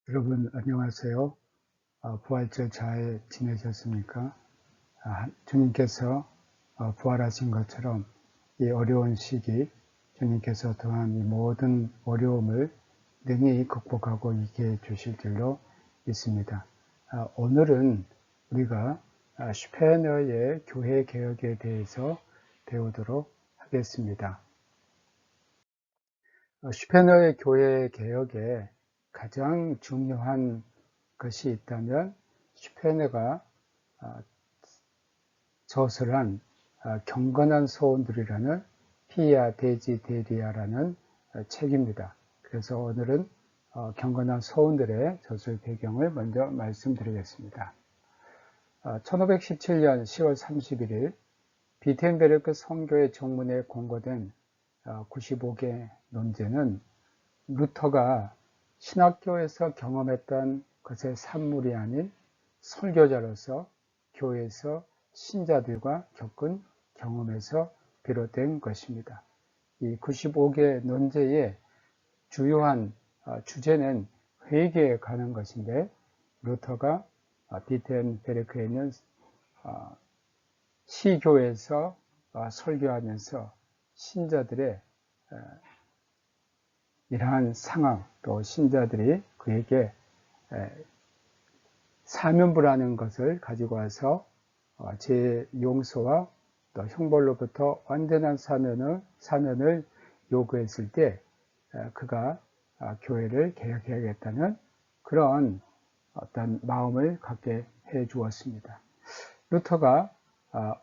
여러분 안녕하세요. 부활절 잘 지내셨습니까? 주님께서 부활하신 것처럼 이 어려운 시기 주님께서 또한 이 모든 어려움을 능히 극복하고 이기해 주실 줄로 믿습니다. 오늘은 우리가 슈페너의 교회 개혁에 대해서 배우도록 하겠습니다. 슈페너의 교회 개혁에 가장 중요한 것이 있다면 슈페너가 저술한 경건한 소원들이라는 피아 데지데리아라는 책입니다. 그래서 오늘은 경건한 소원들의 저술 배경을 먼저 말씀드리겠습니다. 1517년 10월 31일 비텐베르크 성교의 정문에 공고된 95개 논제는 루터가 신학교에서 경험했던 것의 산물이 아닌 설교자로서 교회에서 신자들과 겪은 경험에서 비롯된 것입니다. 이 95개 논제의 주요한 주제는 회개에 관한 것인데, 루터가 비텐베르크에 있는 시교에서 설교하면서 신자들의 이러한 상황, 또 신자들이 그에게 사면부라는 것을 가지고 와서 제 용서와 또 형벌로부터 완전한 사면을 요구했을 때 그가 교회를 개혁해야겠다는 그런 어떤 마음을 갖게 해 주었습니다. 루터가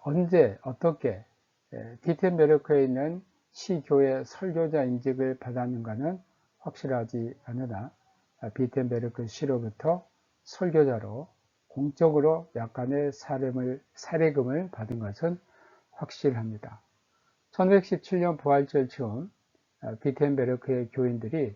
언제 어떻게 비텐베르크에 있는 시교회 설교자 인직을 받았는가는 확실하지 않으나 비텐베르크 시로부터 설교자로 공적으로 약간의 사례금을 받은 것은 확실합니다. 1517년 부활절 즈음 비텐베르크의 교인들이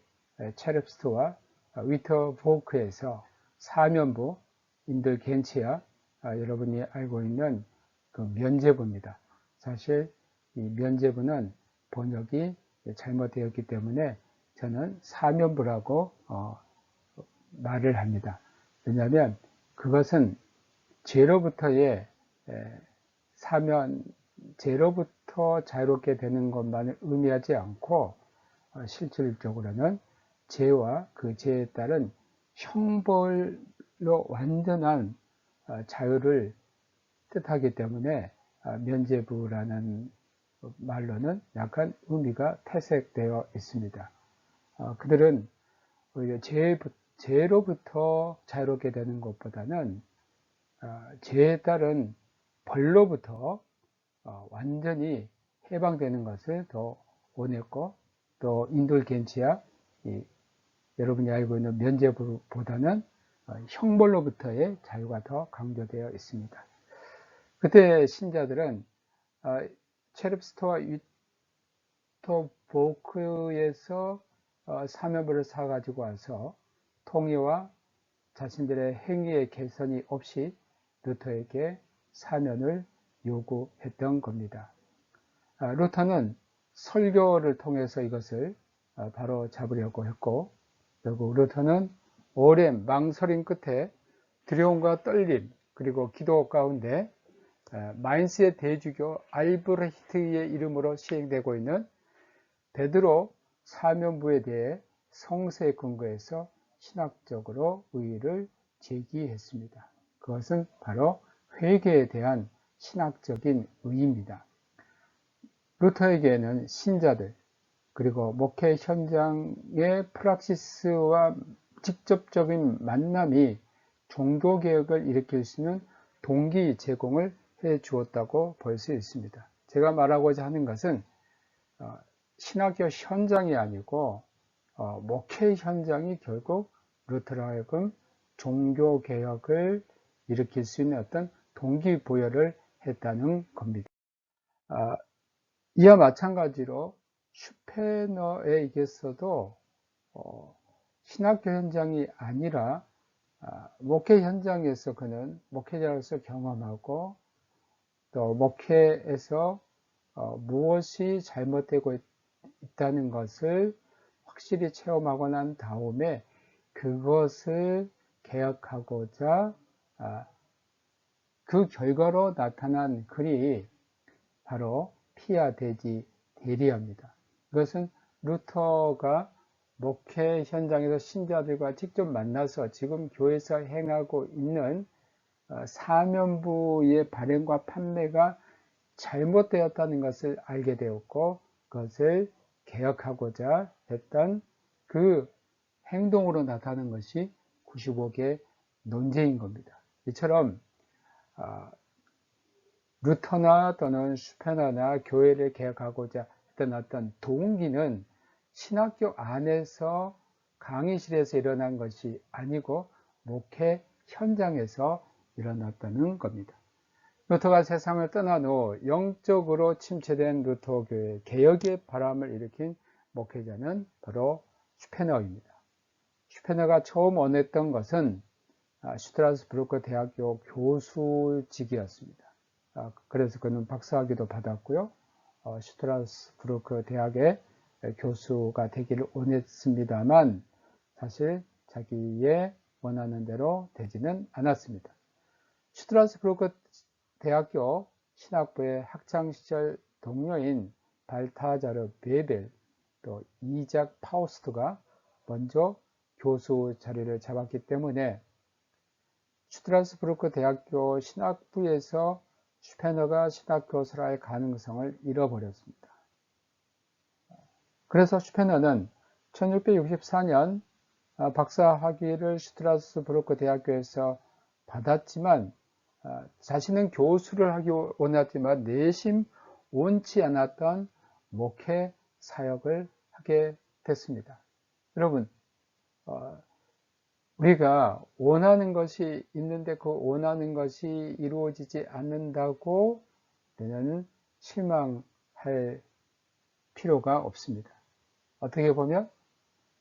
체르프스트와 위터보크에서 사면부 인들겐치아, 여러분이 알고 있는 그 면죄부입니다. 사실 이 면죄부는 번역이 잘못되었기 때문에 저는 사면부라고 말을 합니다. 왜냐하면 그것은 죄로부터의 죄로부터 자유롭게 되는 것만을 의미하지 않고 실질적으로는 죄와 그 죄에 따른 형벌로 완전한 자유를 뜻하기 때문에 면죄부라는 말로는 약간 의미가 퇴색되어 있습니다. 그들은 오히려 죄로부터 자유롭게 되는 것보다는 죄에 따른 벌로부터 완전히 해방되는 것을 더 원했고, 또 인돌겐치아, 여러분이 알고 있는 면죄부보다는 형벌로부터의 자유가 더 강조되어 있습니다. 그때 신자들은 체르프스트와 위터보크에서 사면부를 사가지고 와서 통의와 자신들의 행위의 개선이 없이 루터에게 사면을 요구했던 겁니다. 루터는 설교를 통해서 이것을 바로 잡으려고 했고, 결국 루터는 오랜 망설임 끝에 두려움과 떨림 그리고 기도 가운데 마인스의 대주교 알브레히트의 이름으로 시행되고 있는 베드로 사면부에 대해 성서에 근거해서 신학적으로 의의를 제기했습니다. 그것은 바로 회개에 대한 신학적인 의의입니다. 루터에게는 신자들 그리고 목회 현장의 프락시스와 직접적인 만남이 종교개혁을 일으킬 수 있는 동기 제공을 해 주었다고 볼 수 있습니다. 제가 말하고자 하는 것은 신학교 현장이 아니고 목회 현장이 결국 루터로 하여금 종교개혁을 일으킬 수 있는 어떤 동기부여를 했다는 겁니다. 이와 마찬가지로 슈페너에게서도 신학교 현장이 아니라 목회 현장에서 그는 목회자로서 경험하고, 또 목회에서 무엇이 잘못되고 있다는 것을 확실히 체험하고 난 다음에 그것을 개혁하고자 그 결과로 나타난 글이 바로 피아 데지 데리아입니다. 이것은 루터가 목회 현장에서 신자들과 직접 만나서 지금 교회에서 행하고 있는 사면부의 발행과 판매가 잘못되었다는 것을 알게 되었고, 그것을 개혁하고자 했던 그 행동으로 나타나는 것이 95개 논제인 겁니다. 이처럼 루터나 또는 슈페너나 교회를 개혁하고자 했던 어떤 동기는 신학교 안에서 강의실에서 일어난 것이 아니고 목회 현장에서 일어났다는 겁니다. 루터가 세상을 떠난 후 영적으로 침체된 루터 교회 개혁의 바람을 일으킨 목회자는 바로 슈페너입니다. 슈페너가 처음 원했던 것은 슈트라스부르크 대학교 교수직이었습니다. 그래서 그는 박사학위도 받았고요. 슈트라스부르크 대학의 교수가 되기를 원했습니다만 사실 자기의 원하는 대로 되지는 않았습니다. 슈트라스부르크 대학교 신학부의 학창시절 동료인 발타자르 베벨 또 이작 파우스트가 먼저 교수 자리를 잡았기 때문에 슈트라스부르크 대학교 신학부에서 슈페너가 신학교수라 할 가능성을 잃어버렸습니다. 그래서 슈페너는 1664년 박사학위를 슈트라스부르크 대학교에서 받았지만 자신은 교수를 하기 원했지만 내심 원치 않았던 목회 사역을 하게 됐습니다. 여러분, 우리가 원하는 것이 있는데 그 원하는 것이 이루어지지 않는다고 우리는 실망할 필요가 없습니다. 어떻게 보면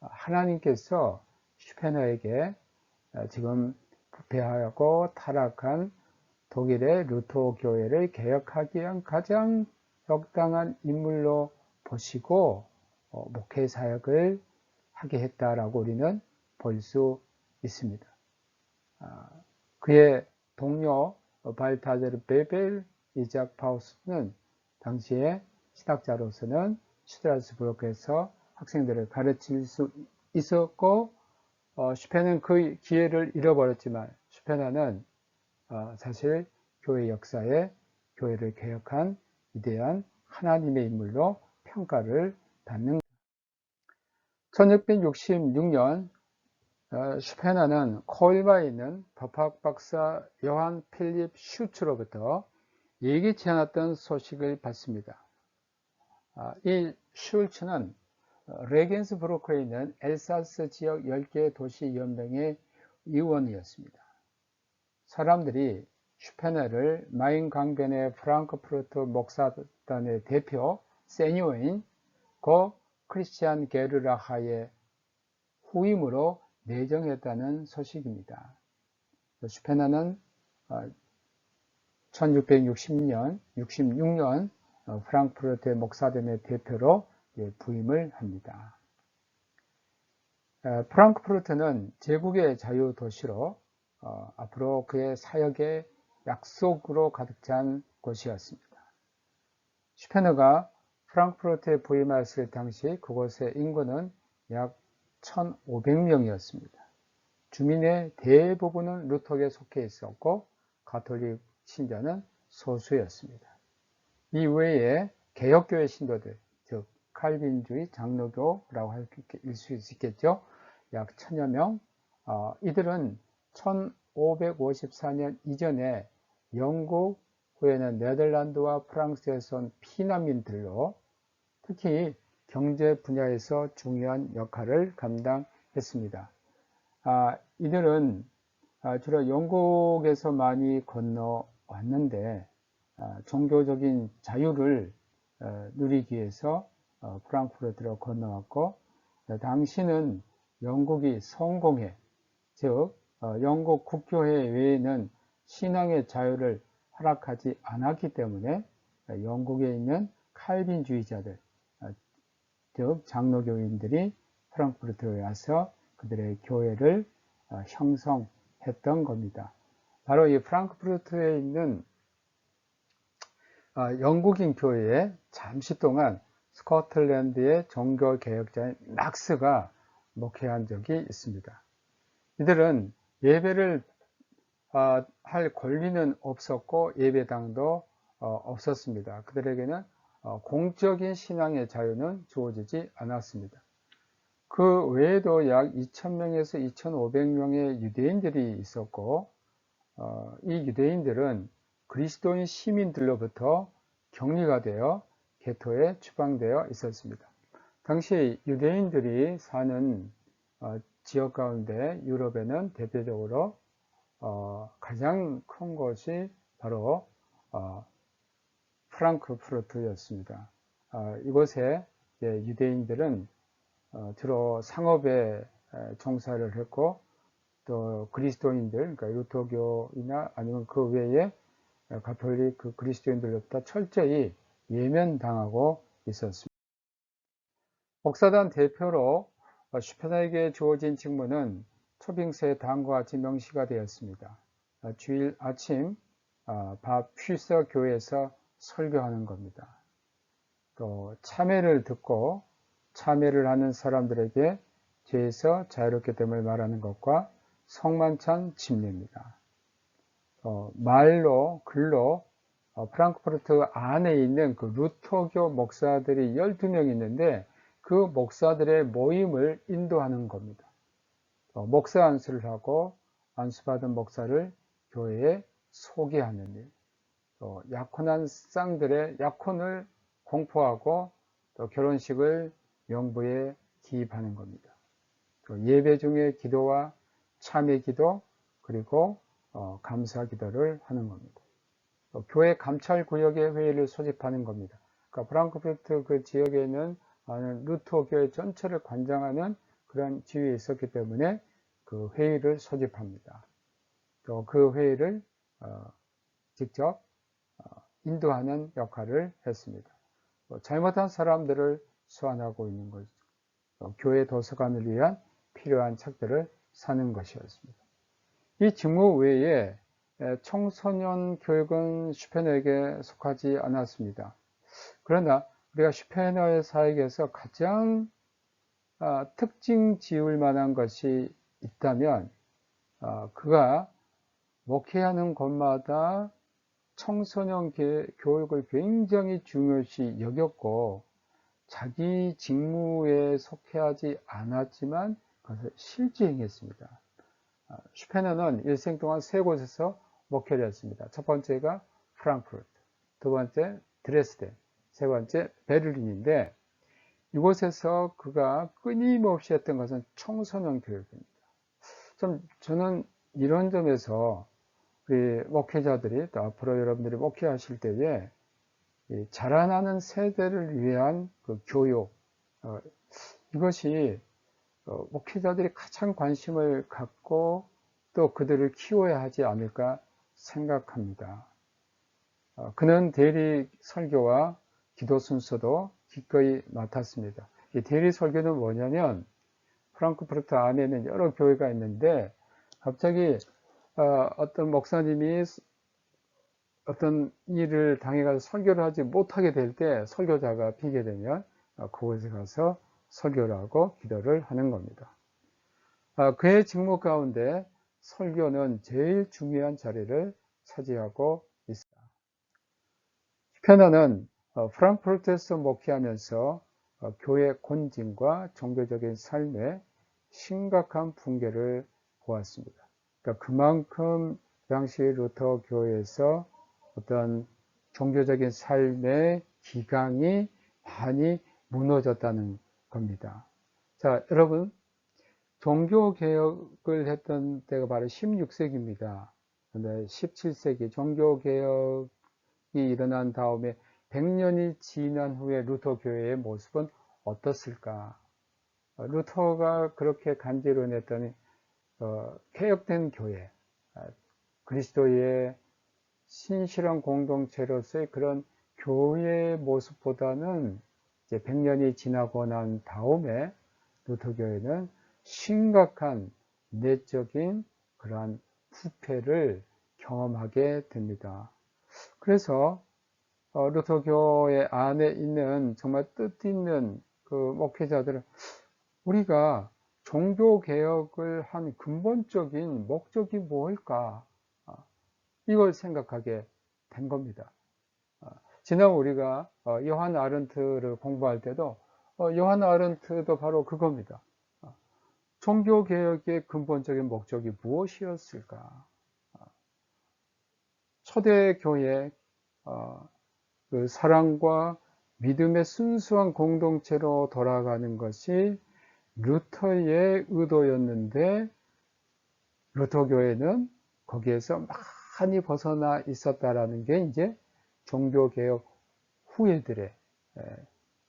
하나님께서 슈페너에게 지금 부패하고 타락한 독일의 루터 교회를 개혁하기 위한 가장 적당한 인물로 보시고 목회 사역을 하게 했다라고 우리는 볼 수 있습니다. 그의 동료 발타제르 베벨 이작 파우스는 당시에 신학자로서는 슈트라스부르크에서 학생들을 가르칠 수 있었고 슈페너는 그 기회를 잃어버렸지만 슈페너는 사실 교회 역사에 교회를 개혁한 위대한 하나님의 인물로 평가를 받는 1666년 슈페너는 콜바에 있는 법학 박사 요한 필립 슈츠로부터 예기치 않았던 소식을 받습니다. 이 슈츠는 레겐스부르크에 있는 엘사스 지역 10개 도시 연맹의 의원이었습니다. 사람들이 슈페너를 마인 강변의 프랑크푸르트 목사단의 대표 세니어인 고 크리스티안 게르라하의 후임으로 내정했다는 소식입니다. 슈페너는 1666년 프랑크푸르트의 목사단의 대표로 부임을 합니다. 프랑크푸르트는 제국의 자유 도시로 앞으로 그의 사역의 약속으로 가득 찬 곳이었습니다. 슈페너가 프랑크푸르트에 부임했을 당시 그곳의 인구는 약 1500명이었습니다. 주민의 대부분은 루터교에 속해 있었고 가톨릭 신자는 소수였습니다. 이 외에 개혁교회 신도들, 즉 칼빈주의 장로교라고 할 수 있겠죠. 약 1000여 명. 이들은 1554년 이전에 영국, 후에는 네덜란드와 프랑스에서 온 피난민들로 특히 경제 분야에서 중요한 역할을 감당했습니다. 이들은 주로 영국에서 많이 건너왔는데 종교적인 자유를 누리기 위해서 프랑크푸르트로 건너왔고 당시는 영국이 성공회, 즉 영국 국교회 외에는 신앙의 자유를 허락하지 않았기 때문에 영국에 있는 칼빈주의자들, 즉 장로교인들이 프랑크푸르트에 와서 그들의 교회를 형성했던 겁니다. 바로 이 프랑크푸르트에 있는 영국인 교회에 잠시 동안 스코틀랜드의 종교개혁자인 낙스가 목회한 적이 있습니다. 이들은 예배를 할 권리는 없었고 예배당도 없었습니다. 그들에게는 공적인 신앙의 자유는 주어지지 않았습니다. 그 외에도 약 2,000명에서 2,500명의 유대인들이 있었고 이 유대인들은 그리스도인 시민들로부터 격리가 되어 게토에 추방되어 있었습니다. 당시 유대인들이 사는 지역 가운데 유럽에는 대표적으로 가장 큰 곳이 바로 프랑크푸르트였습니다. 이곳에 유대인들은 주로 상업에 종사를 했고 또 그리스도인들, 그러니까 루터교이나 아니면 그 외에 가톨릭 그리스도인들로부터 철저히 예면당하고 있었습니다. 목사단 대표로 슈페너에게 주어진 직무는 초빙서의 다음과 같이 명시가 되었습니다. 주일 아침 바퓨서 교회에서 설교하는 겁니다. 또 참회를 듣고 참회를 하는 사람들에게 죄에서 자유롭게 됨을 말하는 것과 성만찬 집례입니다. 말로 글로 프랑크푸르트 안에 있는 그 루터교 목사들이 12명 있는데 그 목사들의 모임을 인도하는 겁니다. 목사 안수를 하고 안수받은 목사를 교회에 소개하는 일, 또 약혼한 쌍들의 약혼을 공포하고 또 결혼식을 명부에 기입하는 겁니다. 또 예배 중에 기도와 참회 기도 그리고 감사 기도를 하는 겁니다. 또 교회 감찰 구역의 회의를 소집하는 겁니다. 그러니까 프랑크푸르트 그 지역에 있는 루터 교회 전체를 관장하는 그런 지위에 있었기 때문에 그 회의를 소집합니다. 또 그 회의를 직접 인도하는 역할을 했습니다. 잘못한 사람들을 소환하고 있는 거죠. 교회 도서관을 위한 필요한 책들을 사는 것이었습니다. 이 직무 외에 청소년 교육은 슈페너에게 속하지 않았습니다. 그러나 우리가 슈페너의 사역에서 가장 특징 지을 만한 것이 있다면 그가 목회하는 곳마다 청소년 교육을 굉장히 중요시 여겼고 자기 직무에 속해하지 않았지만 그것을 실지행했습니다. 슈페너는 일생 동안 세 곳에서 목회를 했습니다. 첫 번째가 프랑크푸르트, 두 번째 드레스덴, 세 번째 베를린인데 이곳에서 그가 끊임없이 했던 것은 청소년 교육입니다. 저는 이런 점에서 우리 목회자들이 또 앞으로 여러분들이 목회하실 때에 자라나는 세대를 위한 그 교육 이것이 목회자들이 가장 관심을 갖고 또 그들을 키워야 하지 않을까 생각합니다. 그는 대리 설교와 기도 순서도 기꺼이 맡았습니다. 이 대리 설교는 뭐냐면 프랑크푸르트 안에는 여러 교회가 있는데 갑자기 어떤 목사님이 어떤 일을 당해가서 설교를 하지 못하게 될 때 설교자가 비게 되면 그곳에 가서 설교를 하고 기도를 하는 겁니다. 그의 직무 가운데 설교는 제일 중요한 자리를 차지하고 있습니다. 슈페너는 프랑크푸르트에서 목회하면서 교회 권징과 종교적인 삶에 심각한 붕괴를 보았습니다. 그러니까 그만큼 당시 루터 교회에서 어떤 종교적인 삶의 기강이 많이 무너졌다는 겁니다. 자, 여러분, 종교개혁을 했던 때가 바로 16세기입니다. 그런데 17세기 종교개혁이 일어난 다음에 100년이 지난 후에 루터 교회의 모습은 어떻을까? 루터가 그렇게 간지로 냈더니 개혁된 교회, 그리스도의 신실한 공동체로서의 그런 교회의 모습보다는 이제 100년이 지나고 난 다음에 루터교회는 심각한 내적인 그러한 부패를 경험하게 됩니다. 그래서 루터교회 안에 있는 정말 뜻있는 그 목회자들은 우리가 종교개혁을 한 근본적인 목적이 뭘까? 이걸 생각하게 된 겁니다. 지난 우리가 요한 아른트를 공부할 때도 요한 아른트도 바로 그겁니다. 종교개혁의 근본적인 목적이 무엇이었을까? 초대교회 그 사랑과 믿음의 순수한 공동체로 돌아가는 것이 루터의 의도였는데 루터교회는 거기에서 많이 벗어나 있었다라는 게 이제 종교개혁 후예들의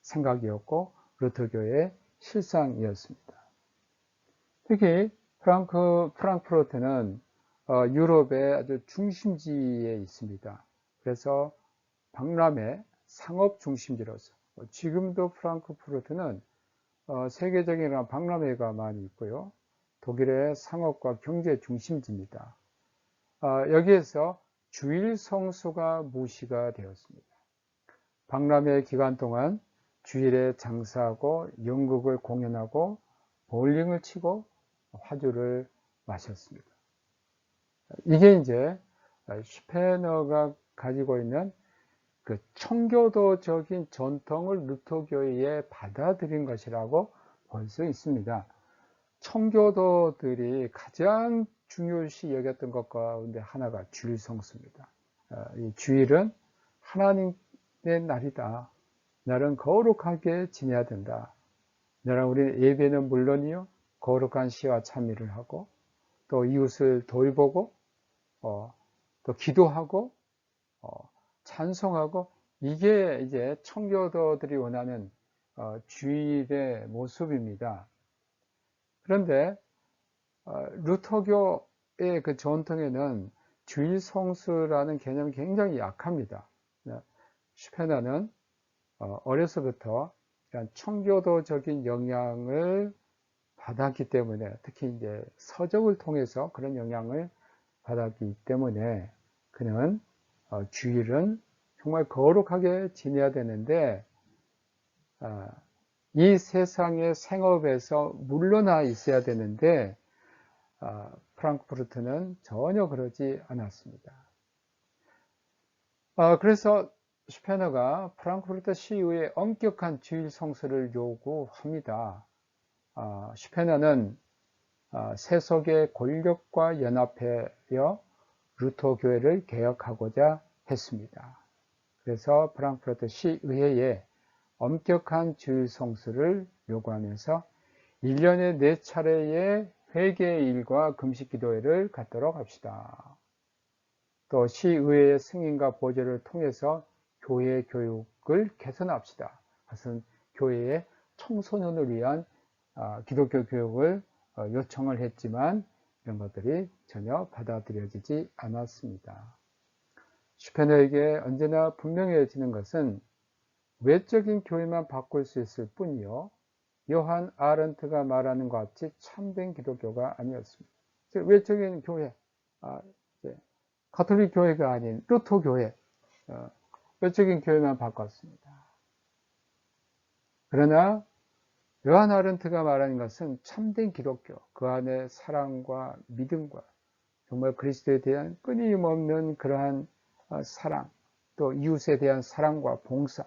생각이었고 루터교회의 실상이었습니다. 특히 프랑크푸르트는 유럽의 아주 중심지에 있습니다. 그래서 박람회 상업 중심지로서 지금도 프랑크푸르트는 세계적인 박람회가 많이 있고요. 독일의 상업과 경제 중심지입니다. 여기에서 주일 성수가 무시가 되었습니다. 박람회 기간 동안 주일에 장사하고 연극을 공연하고 볼링을 치고 화주를 마셨습니다. 이게 이제 슈페너가 가지고 있는 그 청교도적인 전통을 루터교회에 받아들인 것이라고 볼 수 있습니다. 청교도들이 가장 중요시 여겼던 것 가운데 하나가 주일 성수입니다. 이 주일은 하나님의 날이다. 날은 거룩하게 지내야 된다. 나랑 우리는 예배는 물론이요, 거룩한 시와 참회를 하고 또 이웃을 돌보고 또 기도하고 찬송하고 이게 이제 청교도들이 원하는 주일의 모습입니다. 그런데 루터교의 그 전통에는 주일 성수라는 개념이 굉장히 약합니다. 슈페너는 어려서부터 청교도적인 영향을 받았기 때문에 특히 이제 서적을 통해서 그런 영향을 받았기 때문에 그는 주일은 정말 거룩하게 지내야 되는데 이 세상의 생업에서 물러나 있어야 되는데 프랑크푸르트는 전혀 그러지 않았습니다. 그래서 슈페너가 프랑크푸르트 시의회에 엄격한 주일 성수를 요구합니다. 슈페너는 세속의 권력과 연합하여 루터 교회를 개혁하고자 했습니다. 그래서 프랑크푸르트 시의회에 엄격한 주일 성수를 요구하면서 1년에 4차례의 회개일과 금식 기도회를 갖도록 합시다. 또 시의회의 승인과 보조를 통해서 교회 교육을 개선합시다. 그것은 교회의 청소년을 위한 기독교 교육을 요청을 했지만 이런 것들이 전혀 받아들여지지 않았습니다. 슈페너에게 언제나 분명해지는 것은 외적인 교회만 바꿀 수 있을 뿐이요, 요한 아른트가 말하는 것 같이 참된 기독교가 아니었습니다. 외적인 교회, 가톨릭 교회가 아닌 루터 교회, 외적인 교회만 바꿨습니다. 그러나 요한 아른트가 말하는 것은 참된 기독교, 그 안에 사랑과 믿음과 정말 그리스도에 대한 끊임없는 그러한 사랑, 또 이웃에 대한 사랑과 봉사,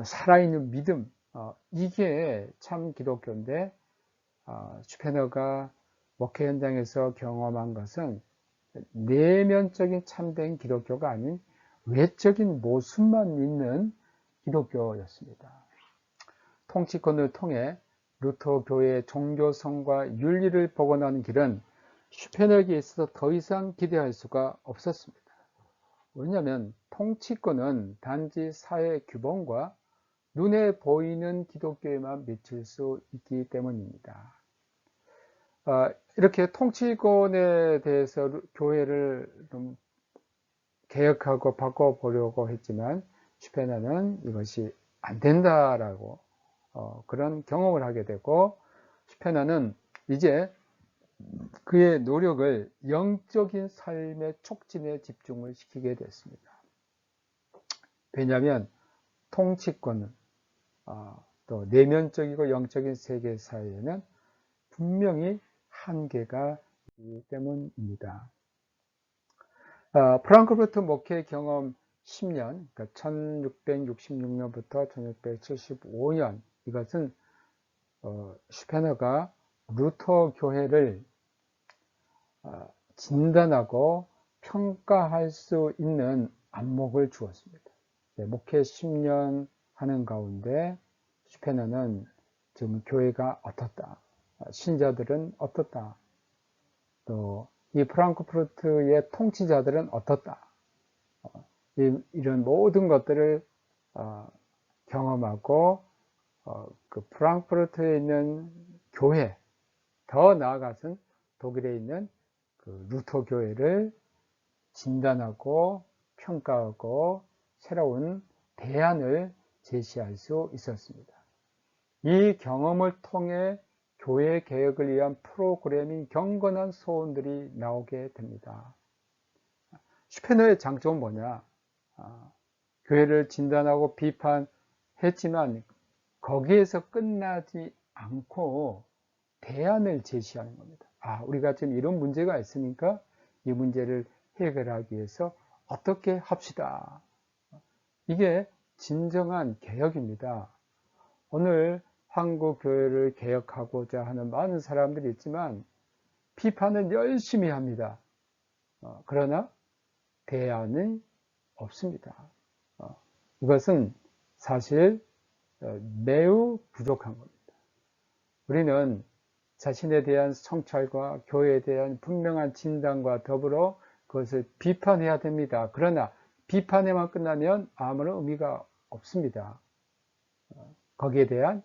살아있는 믿음, 이게 참 기독교인데 슈페너가 목회 현장에서 경험한 것은 내면적인 참된 기독교가 아닌 외적인 모습만 있는 기독교였습니다. 통치권을 통해 루터 교회의 종교성과 윤리를 복원하는 길은 슈페너에게 있어서 더 이상 기대할 수가 없었습니다. 왜냐하면 통치권은 단지 사회 규범과 눈에 보이는 기독교에만 미칠 수 있기 때문입니다. 이렇게 통치권에 대해서 교회를 좀 개혁하고 바꿔보려고 했지만 슈페너는 이것이 안 된다라고 그런 경험을 하게 되고 슈페너는 이제 그의 노력을 영적인 삶의 촉진에 집중을 시키게 됐습니다. 왜냐하면 통치권은 또 내면적이고 영적인 세계 사이에는 분명히 한계가 있기 때문입니다. 프랑크푸르트 목회 경험 10년, 그러니까 1666년부터 1675년, 이것은 슈페너가 루터 교회를 진단하고 평가할 수 있는 안목을 주었습니다. 목회 10년 하는 가운데 슈페너는 지금 교회가 어떻다, 신자들은 어떻다, 또 이 프랑크푸르트의 통치자들은 어떻다, 이런 모든 것들을 경험하고 그 프랑크푸르트에 있는 교회, 더 나아가서는 독일에 있는 그 루터 교회를 진단하고 평가하고 새로운 대안을 제시할 수 있었습니다. 이 경험을 통해 교회 개혁을 위한 프로그램인 경건한 소원들이 나오게 됩니다. 슈페너의 장점은 뭐냐? 교회를 진단하고 비판했지만 거기에서 끝나지 않고 대안을 제시하는 겁니다. 우리가 지금 이런 문제가 있으니까 이 문제를 해결하기 위해서 어떻게 합시다. 이게 진정한 개혁입니다. 오늘 한국 교회를 개혁하고자 하는 많은 사람들이 있지만 비판은 열심히 합니다. 그러나 대안이 없습니다. 이것은 사실 매우 부족한 겁니다. 우리는 자신에 대한 성찰과 교회에 대한 분명한 진단과 더불어 그것을 비판해야 됩니다. 그러나 비판에만 끝나면 아무런 의미가 없습니다. 거기에 대한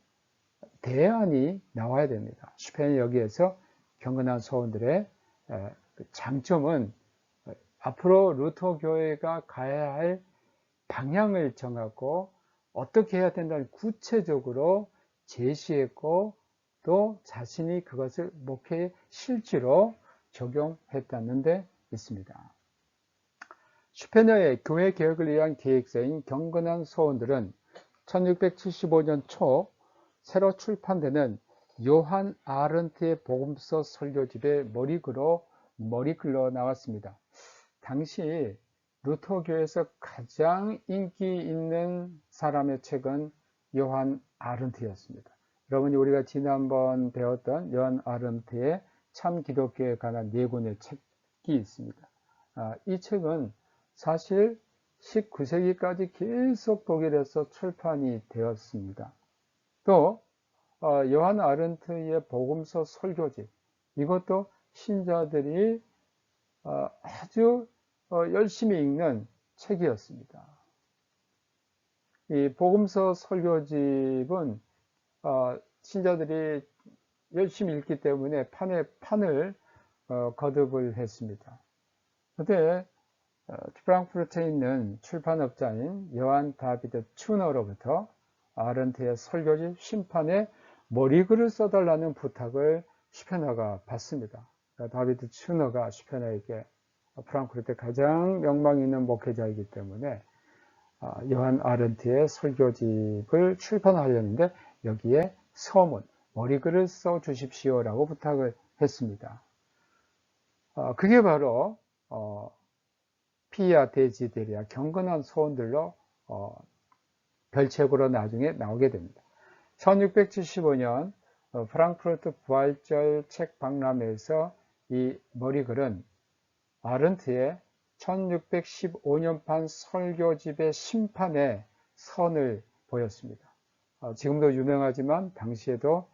대안이 나와야 됩니다. 슈페너는 여기에서 경건한 소원들의 장점은 앞으로 루터 교회가 가야 할 방향을 정하고 어떻게 해야 된다는 구체적으로 제시했고 또 자신이 그것을 목회의 실제로 적용했다는 데 있습니다. 슈페너의 교회 개혁을 위한 계획서인 경건한 소원들은 1675년 초 새로 출판되는 요한 아른트의 복음서 설교집의 머리글로 나왔습니다. 당시 루터교에서 가장 인기 있는 사람의 책은 요한 아른트였습니다. 여러분이 우리가 지난번 배웠던 요한 아른트의 참 기독교에 관한 4권의 책이 있습니다. 이 책은 사실 19세기까지 계속 독일에서 출판이 되었습니다. 또 요한 아른트의 복음서 설교집, 이것도 신자들이 아주 열심히 읽는 책이었습니다. 이 복음서 설교집은 신자들이 열심히 읽기 때문에 판을 거듭을 했습니다. 그런데 프랑크푸르트에 있는 출판업자인 요한 다비드 츠너로부터 아른트의 설교집 심판에 머리글을 써달라는 부탁을 슈페너가 받습니다. 다비드 츠너가 슈페너에게 프랑크푸르트에 가장 명망 있는 목회자이기 때문에 요한 아른트의 설교집을 출판하려는데 여기에 서문, 머리글을 써 주십시오라고 부탁을 했습니다. 그게 바로 피아 데지데리아, 경건한 소원들로 별책으로 나중에 나오게 됩니다. 1675년 프랑크푸르트 부활절 책 박람회에서 이 머리글은 아른트의 1615년판 설교집의 심판의 선을 보였습니다. 지금도 유명하지만 당시에도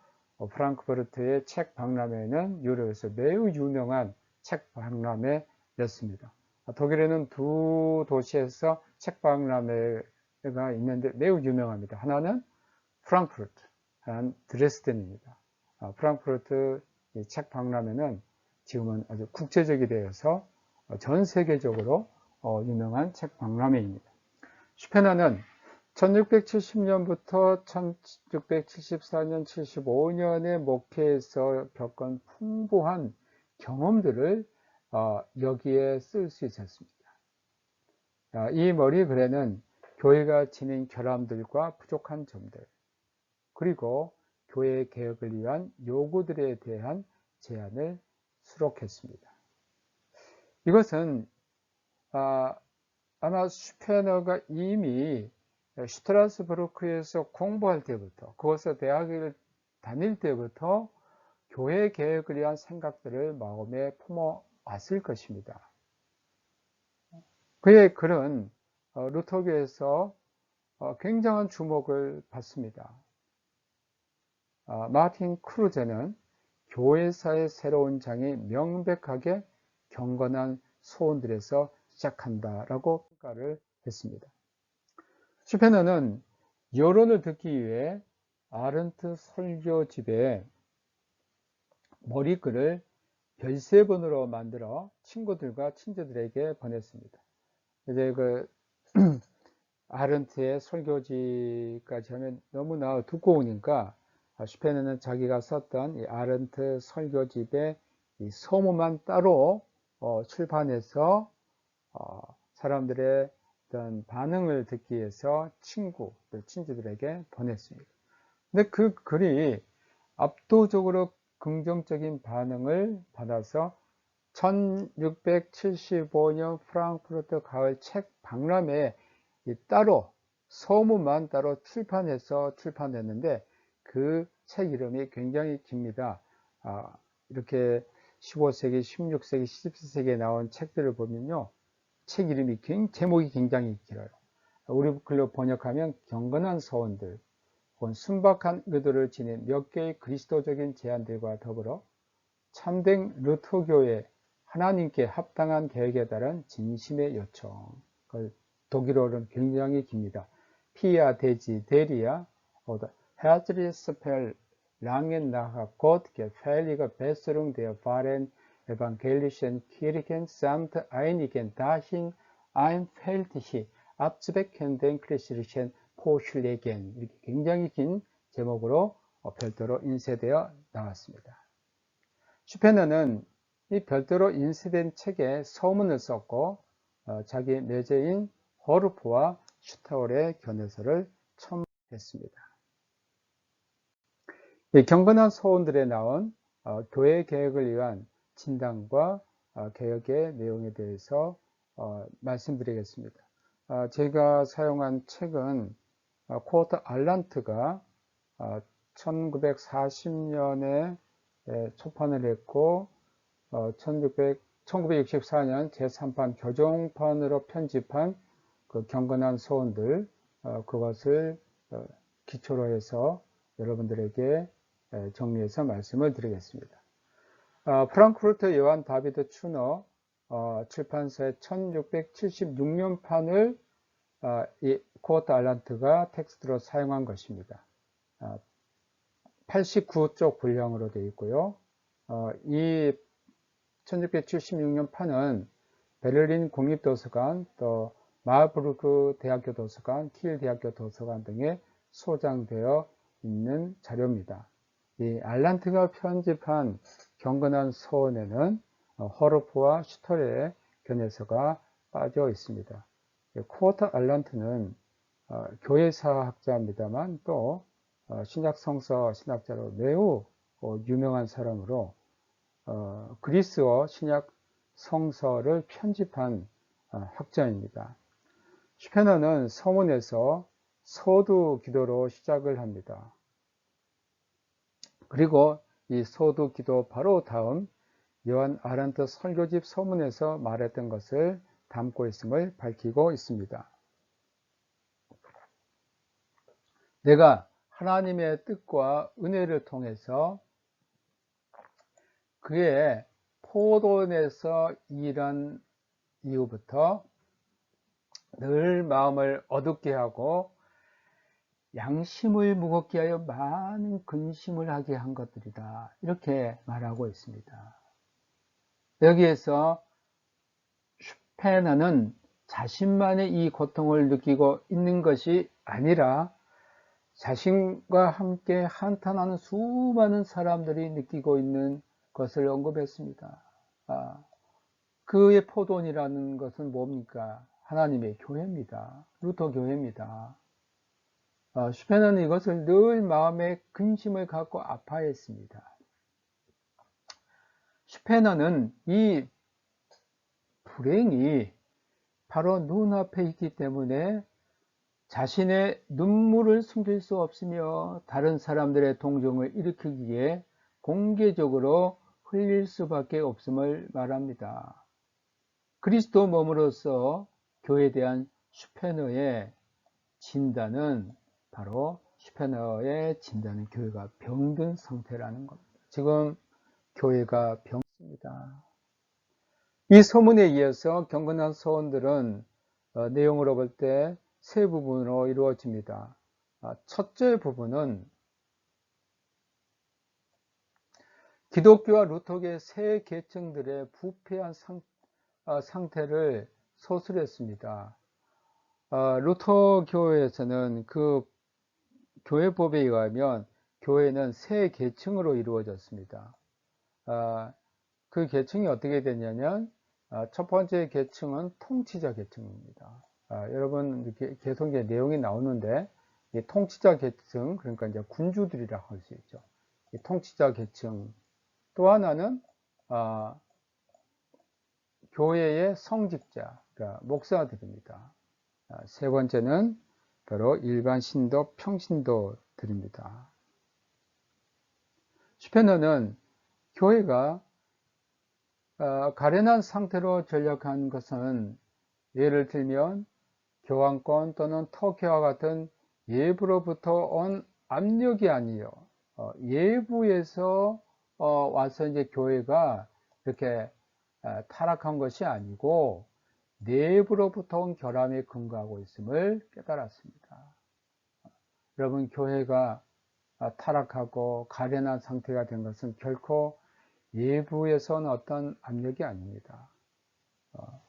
프랑크푸르트의 책 박람회는 유럽에서 매우 유명한 책 박람회였습니다. 독일에는 두 도시에서 책 박람회가 있는데 매우 유명합니다. 하나는 프랑크푸르트, 하나는 드레스덴입니다. 프랑크푸르트 책 박람회는 지금은 아주 국제적이 되어서 전 세계적으로 유명한 책 박람회입니다. 슈페너는 1670년부터 1674년, 75년의 목회에서 겪은 풍부한 경험들을 여기에 쓸 수 있었습니다. 이 머리 글에는 교회가 지닌 결함들과 부족한 점들, 그리고 교회 개혁을 위한 요구들에 대한 제안을 수록했습니다. 이것은 아마 슈페너가 이미 슈트라스부르크에서 공부할 때부터, 그것을 대학을 다닐 때부터 교회 개혁을 위한 생각들을 마음에 품어왔을 것입니다. 그의 글은 루터교에서 굉장한 주목을 받습니다. 마틴 크루제는 교회사의 새로운 장이 명백하게 경건한 소원들에서 시작한다라고 평가를 했습니다. 슈페너는 여론을 듣기 위해 아른트 설교집에 머리글을 별세번으로 만들어 친구들과 친구들에게 보냈습니다. 이제 아른트의 설교지까지 하면 너무나 두꺼우니까 슈페너는 자기가 썼던 이 아른트 설교집의 이 서문만 따로 출판해서 사람들의 어떤 반응을 듣기 위해서 친구들에게 보냈습니다. 근데 그 글이 압도적으로 긍정적인 반응을 받아서 1675년 프랑크푸르트 가을 책 박람회에 따로 서문만 따로 출판했는데 그 책 이름이 굉장히 깁니다. 이렇게 15세기, 16세기, 17세기에 나온 책들을 보면요, 책 이름이 제목이 굉장히 길어요. 우리 글로 번역하면 경건한 서원들, 혹은 순박한 의도를 지닌 몇 개의 그리스도적인 제안들과 더불어 참된 루터교의 하나님께 합당한 계획에 따른 진심의 요청. 독일어로는 굉장히 깁니다. Pia Degi Deria oder Herzliches Appell langen nach Gott gefälliger Besserung der wahren evangelischen Kirchen samt einigen dahin einfältig abzuweckenden christlichen Vorschlägen. 이렇게 굉장히 긴 제목으로 별도로 인쇄되어 나왔습니다. 슈페너는 이 별도로 인쇄된 책에 서문을 썼고 자기 매제인 허르프와 슈타월의 견해서를 첨부했습니다. 이 경건한 서원들에 나온 교회 개혁을 위한 진단과 개혁의 내용에 대해서 말씀드리겠습니다. 제가 사용한 책은 코어트 알란트가 1940년에 초판을 했고 1964년 제3판 교종판으로 편집한 그 경건한 소원들, 그것을 기초로 해서 여러분들에게 정리해서 말씀을 드리겠습니다. 프랑크푸르트 요한 다비드 추너 출판사의 1676년 판을 이 코어트 알란트가 텍스트로 사용한 것입니다. 89쪽 분량으로 되어 있고요. 이 1676년 판은 베를린 국립도서관, 또 마르부르크 대학교 도서관, 킬 대학교 도서관 등에 소장되어 있는 자료입니다. 이 알란트가 편집한 경건한 서원에는 허르프와 슈터의 견해서가 빠져 있습니다. 코어트 알란트는 교회사학자입니다만 또 신약성서 신학자로 매우 유명한 사람으로 그리스어 신약 성서를 편집한 학자입니다. 슈페너는 서문에서 서두 기도로 시작을 합니다. 그리고 이 서두 기도 바로 다음 요한 아란트 설교집 서문에서 말했던 것을 담고 있음을 밝히고 있습니다. 내가 하나님의 뜻과 은혜를 통해서 그의 포도원에서 일한 이후부터 늘 마음을 어둡게 하고 양심을 무겁게 하여 많은 근심을 하게 한 것들이다. 이렇게 말하고 있습니다. 여기에서 슈페너는 자신만의 이 고통을 느끼고 있는 것이 아니라 자신과 함께 한탄하는 수많은 사람들이 느끼고 있는 것을 언급했습니다. 그의 포도원이라는 것은 뭡니까? 하나님의 교회입니다. 루터 교회입니다. 슈페너는 이것을 늘 마음에 근심을 갖고 아파했습니다. 슈페너는 이 불행이 바로 눈앞에 있기 때문에 자신의 눈물을 숨길 수 없으며 다른 사람들의 동정을 일으키기에 공개적으로 흘릴 수밖에 없음을 말합니다. 그리스도 몸으로서 교회에 대한 슈페너의 진단은 바로 슈페너의 진단은 교회가 병든 상태라는 겁니다. 지금 교회가 병습니다. 이 서문에 이어서 경건한 서원들은 내용으로 볼 때 세 부분으로 이루어집니다. 첫째 부분은 기독교와 루터교의 세 계층들의 부패한 상태를 서술했습니다. 루터교에서는 그 교회법에 의하면 교회는 세 계층으로 이루어졌습니다. 그 계층이 어떻게 되냐면 첫 번째 계층은 통치자 계층입니다. 여러분 이렇게 계속 이제 내용이 나오는데 이 통치자 계층, 그러니까 이제 군주들이라고 할 수 있죠. 이 통치자 계층. 또 하나는 교회의 성직자, 그러니까 목사들입니다. 세 번째는 바로 일반 신도, 평신도들입니다. 슈페너는 교회가 가련한 상태로 전락한 것은 예를 들면 교황권 또는 터키와 같은 외부로부터 온 압력이 아니요 외부에서 와서 이제 교회가 이렇게 타락한 것이 아니고 내부로부터 온 결함에 근거하고 있음을 깨달았습니다. 여러분, 교회가 타락하고 가련한 상태가 된 것은 결코 외부에서 온 어떤 압력이 아닙니다.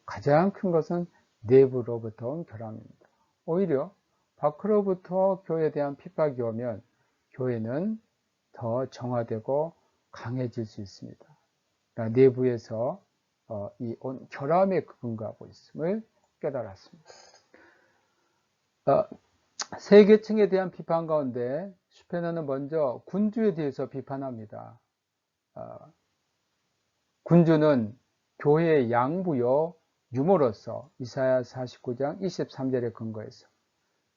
가장 큰 것은 내부로부터 온 결함입니다. 오히려 밖으로부터 교회에 대한 핍박이 오면 교회는 더 정화되고 강해질 수 있습니다. 그러니까 내부에서 이 결함에 근거하고 있음을 깨달았습니다. 세 계층에 대한 비판 가운데 슈페너는 먼저 군주에 대해서 비판합니다. 군주는 교회의 양부요 유모로서 이사야 49장 23절에 근거해서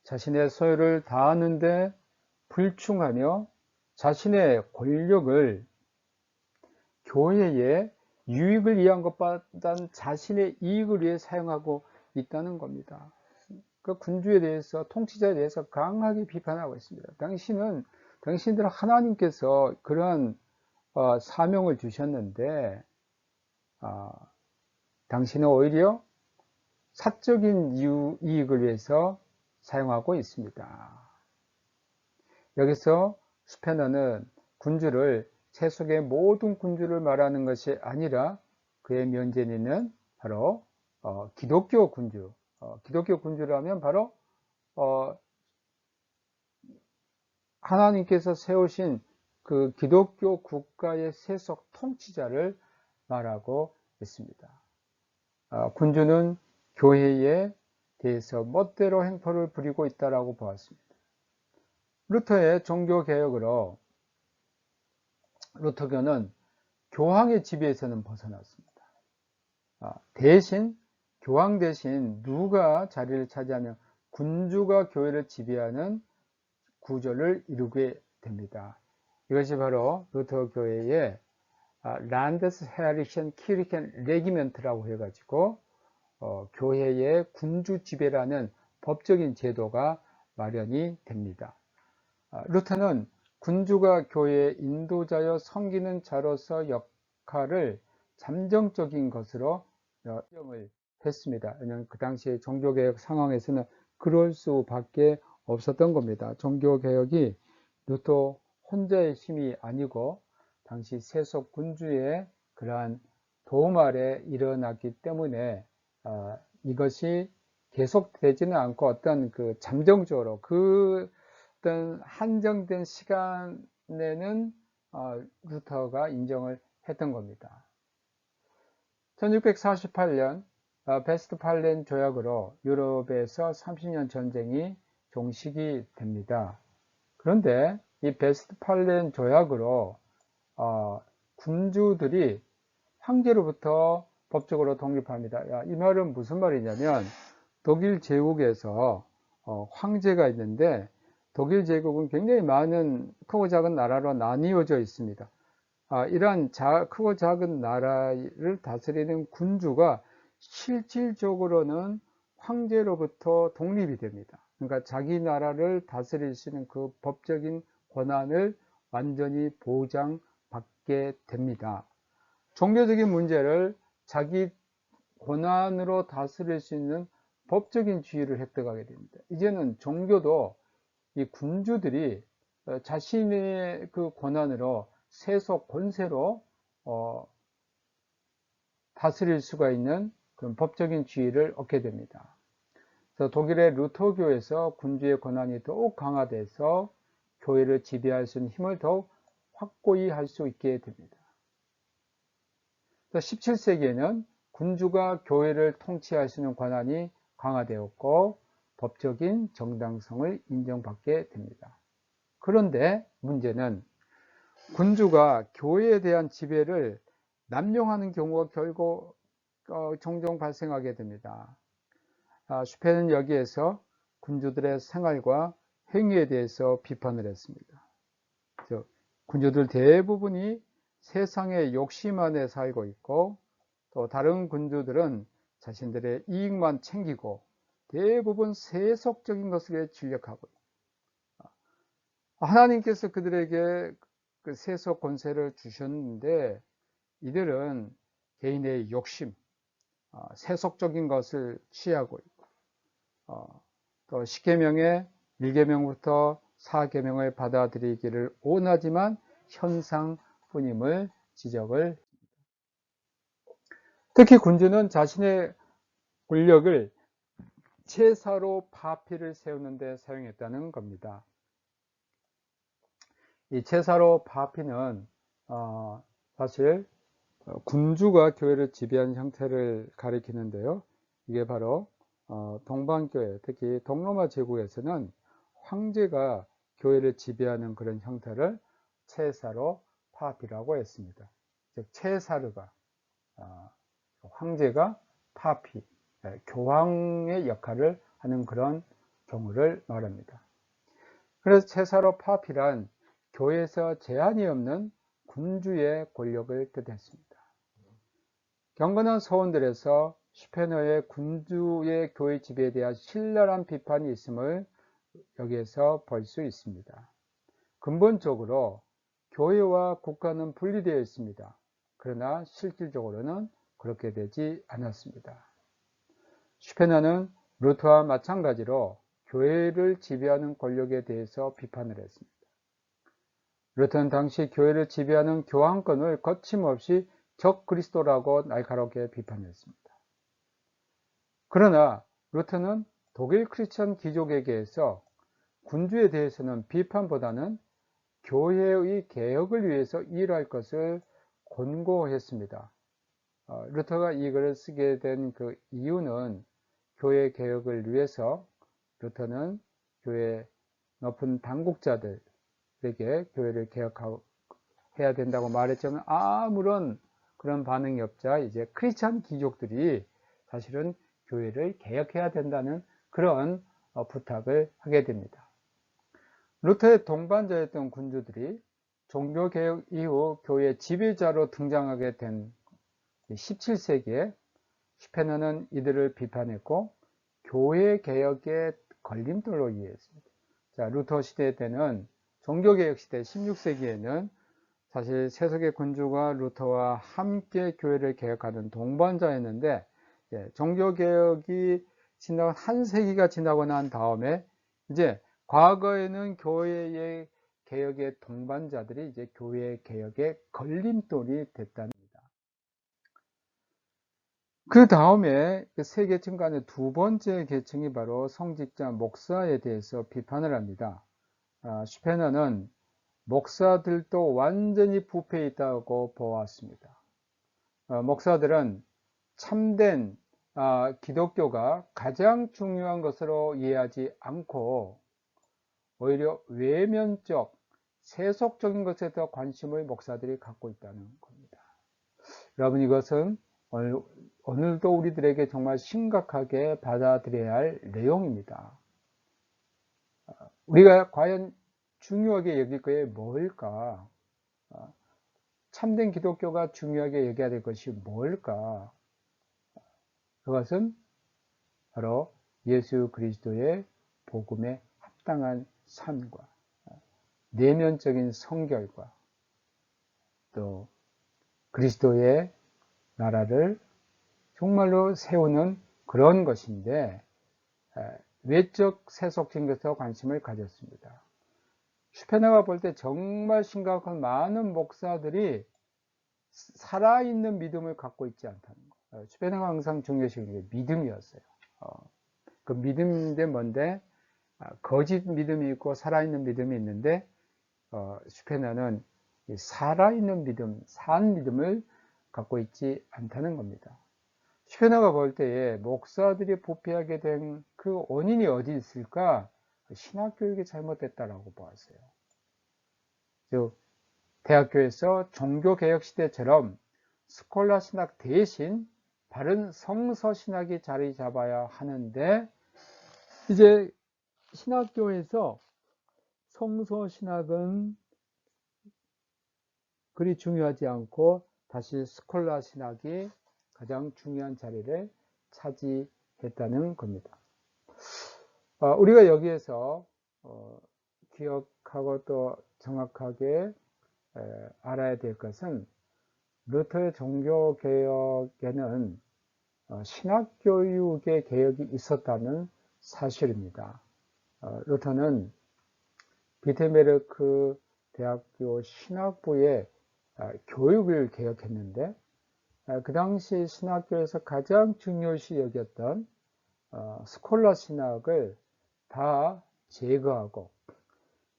자신의 소유를 다하는데 불충하며 자신의 권력을 교회의 유익을 위한 것보다 자신의 이익을 위해 사용하고 있다는 겁니다. 그 군주에 대해서, 통치자에 대해서 강하게 비판하고 있습니다. 당신들 하나님께서 그러한 사명을 주셨는데 당신은 오히려 사적인 이익을 위해서 사용하고 있습니다. 여기서 슈페너는 군주를 세속의 모든 군주를 말하는 것이 아니라 그의 면전에는 바로 기독교 군주, 기독교 군주라면 바로 하나님께서 세우신 그 기독교 국가의 세속 통치자를 말하고 있습니다. 군주는 교회에 대해서 멋대로 행포를 부리고 있다고 보았습니다. 루터의 종교개혁으로 루터교는 교황의 지배에서는 벗어났습니다. 교황 대신 누가 자리를 차지하면 군주가 교회를 지배하는 구조를 이루게 됩니다. 이것이 바로 루터 교회의 란데스헤리션 키르켄 레기멘트라고 해가지고 교회의 군주 지배라는 법적인 제도가 마련이 됩니다. 루터는 군주가 교회의 인도자여 섬기는 자로서 역할을 잠정적인 것으로 인정을 했습니다. 왜냐하면 그 당시에 종교개혁 상황에서는 그럴 수밖에 없었던 겁니다. 종교개혁이 루터 혼자의 힘이 아니고 당시 세속 군주의 그러한 도움 아래 일어났기 때문에 이것이 계속되지는 않고 어떤 그 잠정적으로 그 어떤 한정된 시간에는 루터가 인정을 했던 겁니다. 1648년 베스트팔렌 조약으로 유럽에서 30년 전쟁이 종식이 됩니다. 그런데 이 베스트팔렌 조약으로 군주들이 황제로부터 법적으로 독립합니다. 이 말은 무슨 말이냐면 독일 제국에서 황제가 있는데 독일 제국은 굉장히 많은 크고 작은 나라로 나뉘어져 있습니다. 이러한 크고 작은 나라를 다스리는 군주가 실질적으로는 황제로부터 독립이 됩니다. 그러니까 자기 나라를 다스릴 수 있는 그 법적인 권한을 완전히 보장받게 됩니다. 종교적인 문제를 자기 권한으로 다스릴 수 있는 법적인 지위를 획득하게 됩니다. 이제는 종교도 이 군주들이 자신의 그 권한으로 세속 권세로 다스릴 수가 있는 그런 법적인 지위를 얻게 됩니다. 그래서 독일의 루터교에서 군주의 권한이 더욱 강화돼서 교회를 지배할 수 있는 힘을 더욱 확고히 할 수 있게 됩니다. 17세기에는 군주가 교회를 통치할 수 있는 권한이 강화되었고 법적인 정당성을 인정받게 됩니다. 그런데 문제는 군주가 교회에 대한 지배를 남용하는 경우가 종종 발생하게 됩니다. 슈페는 여기에서 군주들의 생활과 행위에 대해서 비판을 했습니다. 군주들 대부분이 세상의 욕심 안에 살고 있고 또 다른 군주들은 자신들의 이익만 챙기고 대부분 세속적인 것에 진력하고 하나님께서 그들에게 그 세속 권세를 주셨는데 이들은 개인의 욕심, 세속적인 것을 취하고 있고 또 10계명의 1계명부터 4계명을 받아들이기를 원하지만 현상뿐임을 지적을 특히 군주는 자신의 권력을 제사로 파피를 세우는 데 사용했다는 겁니다. 이 제사로 파피는 사실 군주가 교회를 지배하는 형태를 가리키는데요. 이게 바로 동방교회, 특히 동로마 제국에서는 황제가 교회를 지배하는 그런 형태를 체사로 파피라고 했습니다. 즉 체사르가 황제가 파피, 교황의 역할을 하는 그런 경우를 말합니다. 그래서 체사로 파피란 교회에서 제한이 없는 군주의 권력을 뜻했습니다. 경건한 서원들에서 슈페너의 군주의 교회 지배에 대한 신랄한 비판이 있음을 여기에서 볼 수 있습니다. 근본적으로 교회와 국가는 분리되어 있습니다. 그러나 실질적으로는 그렇게 되지 않았습니다. 슈페너는 루터와 마찬가지로 교회를 지배하는 권력에 대해서 비판을 했습니다. 루터는 당시 교회를 지배하는 교황권을 거침없이 적그리스도라고 날카롭게 비판했습니다. 그러나 루터는 독일 크리스천 귀족에게서 군주에 대해서는 비판보다는 교회의 개혁을 위해서 일할 것을 권고했습니다. 루터가 이 글을 쓰게 된 그 이유는 교회 개혁을 위해서 루터는 교회 높은 당국자들에게 교회를 개혁해야 된다고 말했지만 아무런 그런 반응이 없자 이제 크리스찬 귀족들이 사실은 교회를 개혁해야 된다는 그런 부탁을 하게 됩니다. 루터의 동반자였던 군주들이 종교개혁 이후 교회 지배자로 등장하게 된 17세기에 슈페너는 이들을 비판했고 교회 개혁의 걸림돌로 이해했습니다. 자, 루터 시대 때는 종교개혁 시대 16세기에는 사실 세속의 군주가 루터와 함께 교회를 개혁하는 동반자였는데 종교개혁이 지나고 한 세기가 지나고 난 다음에 이제 과거에는 교회의 개혁의 동반자들이 이제 교회 개혁의 걸림돌이 됐다는 겁니다. 그 다음에 세 계층 간의 두 번째 계층이 바로 성직자 목사에 대해서 비판을 합니다. 슈페너는 목사들도 완전히 부패해 있다고 보았습니다. 목사들은 참된 기독교가 가장 중요한 것으로 이해하지 않고 오히려 외면적, 세속적인 것에 더 관심을 목사들이 갖고 있다는 겁니다. 여러분, 이것은 오늘도 우리들에게 정말 심각하게 받아들여야 할 내용입니다. 우리가 과연 중요하게 여길 것이 뭘까? 참된 기독교가 중요하게 여겨야 될 것이 뭘까? 그것은 바로 예수 그리스도의 복음에 합당한 삶과 내면적인 성결과 또 그리스도의 나라를 정말로 세우는 그런 것인데, 외적 세속적인 것에 관심을 가졌습니다. 슈페너가 볼 때 정말 심각한 많은 목사들이 살아있는 믿음을 갖고 있지 않다는 거. 슈페너가 항상 중요시한 게 믿음이었어요. 그 믿음인데 뭔데, 거짓 믿음이 있고 살아있는 믿음이 있는데, 슈페너는 살아있는 믿음, 산 믿음을 갖고 있지 않다는 겁니다. 슈페너가 볼 때에 목사들이 부패하게 된 그 원인이 어디 있을까? 신학교육이 잘못됐다라고 보았어요. 즉, 대학교에서 종교개혁 시대처럼 스콜라 신학 대신 바른 성서 신학이 자리 잡아야 하는데, 이제 신학교에서 성서 신학은 그리 중요하지 않고 다시 스콜라 신학이 가장 중요한 자리를 차지했다는 겁니다. 우리가 여기에서 기억하고 또 정확하게 알아야 될 것은, 루터의 종교개혁에는 신학교육의 개혁이 있었다는 사실입니다. 루터는 비테메르크 대학교 신학부의 교육을 개혁했는데, 그 당시 신학교에서 가장 중요시 여겼던 스콜라 신학을 다 제거하고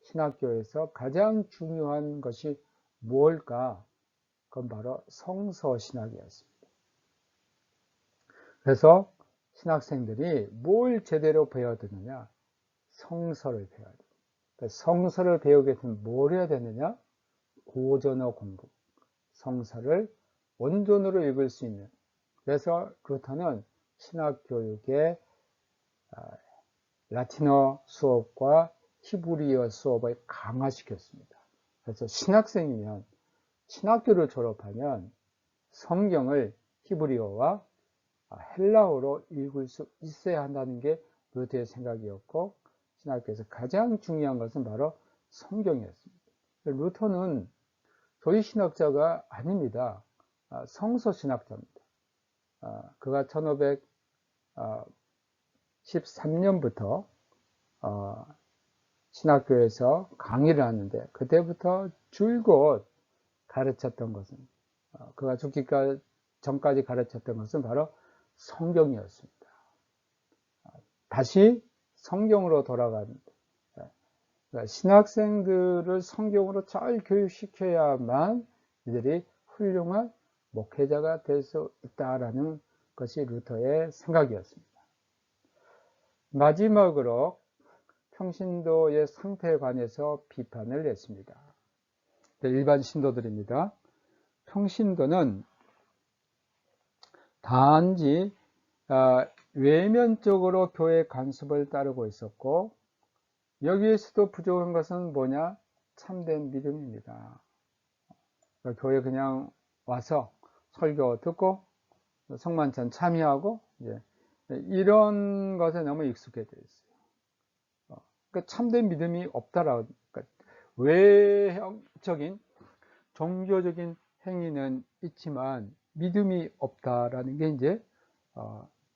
신학교에서 가장 중요한 것이 뭘까? 그건 바로 성서 신학이었습니다. 그래서 신학생들이 뭘 제대로 배워야 되느냐? 성서를 배워야 됩니다. 성서를 배우게 되면 뭘 해야 되느냐? 고전어 공부, 성서를 원전으로 읽을 수 있는. 그래서 루터는 신학교육에 라틴어 수업과 히브리어 수업을 강화시켰습니다. 그래서 신학생이면, 신학교를 졸업하면 성경을 히브리어와 헬라어로 읽을 수 있어야 한다는 게 루터의 생각이었고, 신학교에서 가장 중요한 것은 바로 성경이었습니다. 루터는 조지 신학자가 아닙니다. 성서 신학자입니다. 그가 1513년부터 신학교에서 강의를 하는데, 그때부터 줄곧 가르쳤던 것은, 그가 죽기 전까지 가르쳤던 것은 바로 성경이었습니다. 다시 성경으로 돌아갑니다. 그러니까 신학생들을 성경으로 잘 교육시켜야만 이들이 훌륭한 목회자가 될 수 있다라는 것이 루터의 생각이었습니다. 마지막으로 평신도의 상태에 관해서 비판을 냈습니다. 일반 신도들입니다. 평신도는 단지 외면적으로 교회 간섭을 따르고 있었고, 여기에서도 부족한 것은 뭐냐? 참된 믿음입니다. 교회 그냥 와서 설교 듣고 성만찬 참여하고 이런 것에 너무 익숙해져 있어요. 그러니까 참된 믿음이 없다라고. 그러니까 외형적인 종교적인 행위는 있지만 믿음이 없다라는 게 이제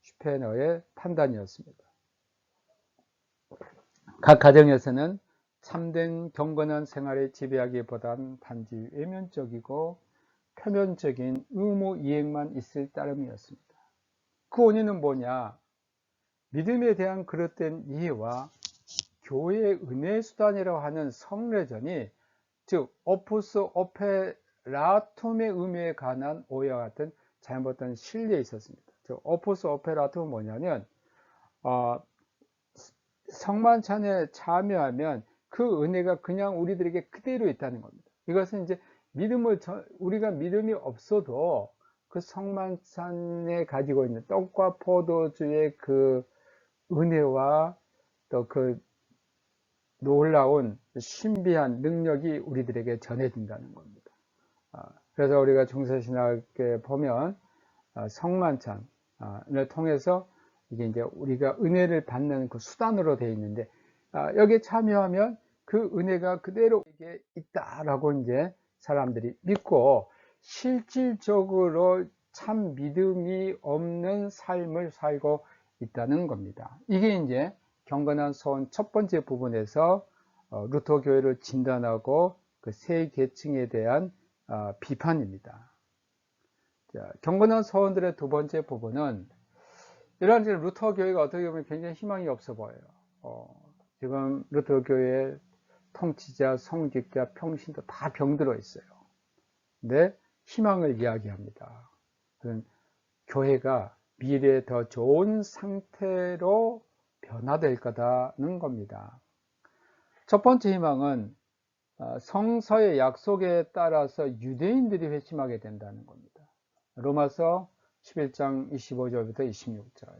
슈페너의 판단이었습니다. 각 가정에서는 참된 경건한 생활을 지배하기보단 단지 외면적이고 표면적인 의무 이행만 있을 따름이었습니다. 그 원인은 뭐냐? 믿음에 대한 그릇된 이해와 교회의 은혜의 수단이라고 하는 성례전이, 즉 오푸스 오페라툼의 의미에 관한 오해와 같은 잘못된 신뢰에 있었습니다. 즉 오푸스 오페라툼은 뭐냐면 성만찬에 참여하면 그 은혜가 그냥 우리들에게 그대로 있다는 겁니다. 이것은 이제 우리가 믿음이 없어도 그 성만찬에 가지고 있는 떡과 포도주의 그 은혜와 또 그 놀라운 신비한 능력이 우리들에게 전해진다는 겁니다. 그래서 우리가 중세신학에 보면 성만찬을 통해서 이게 이제 우리가 은혜를 받는 그 수단으로 되어 있는데, 여기에 참여하면 그 은혜가 그대로 이게 있다라고 이제 사람들이 믿고 실질적으로 참 믿음이 없는 삶을 살고 있다는 겁니다. 이게 이제 경건한 소원 첫 번째 부분에서 루터 교회를 진단하고 그 세 계층에 대한 비판입니다. 자, 경건한 소원들의 두 번째 부분은 이런 루터 교회가 어떻게 보면 굉장히 희망이 없어 보여요. 지금 루터 교회의 통치자, 성직자, 평신도 다 병들어 있어요. 근데 희망을 이야기합니다. 그건 교회가 미래에 더 좋은 상태로 변화될 거다는 겁니다. 첫 번째 희망은 성서의 약속에 따라서 유대인들이 회심하게 된다는 겁니다. 로마서 11장 25절부터 26절.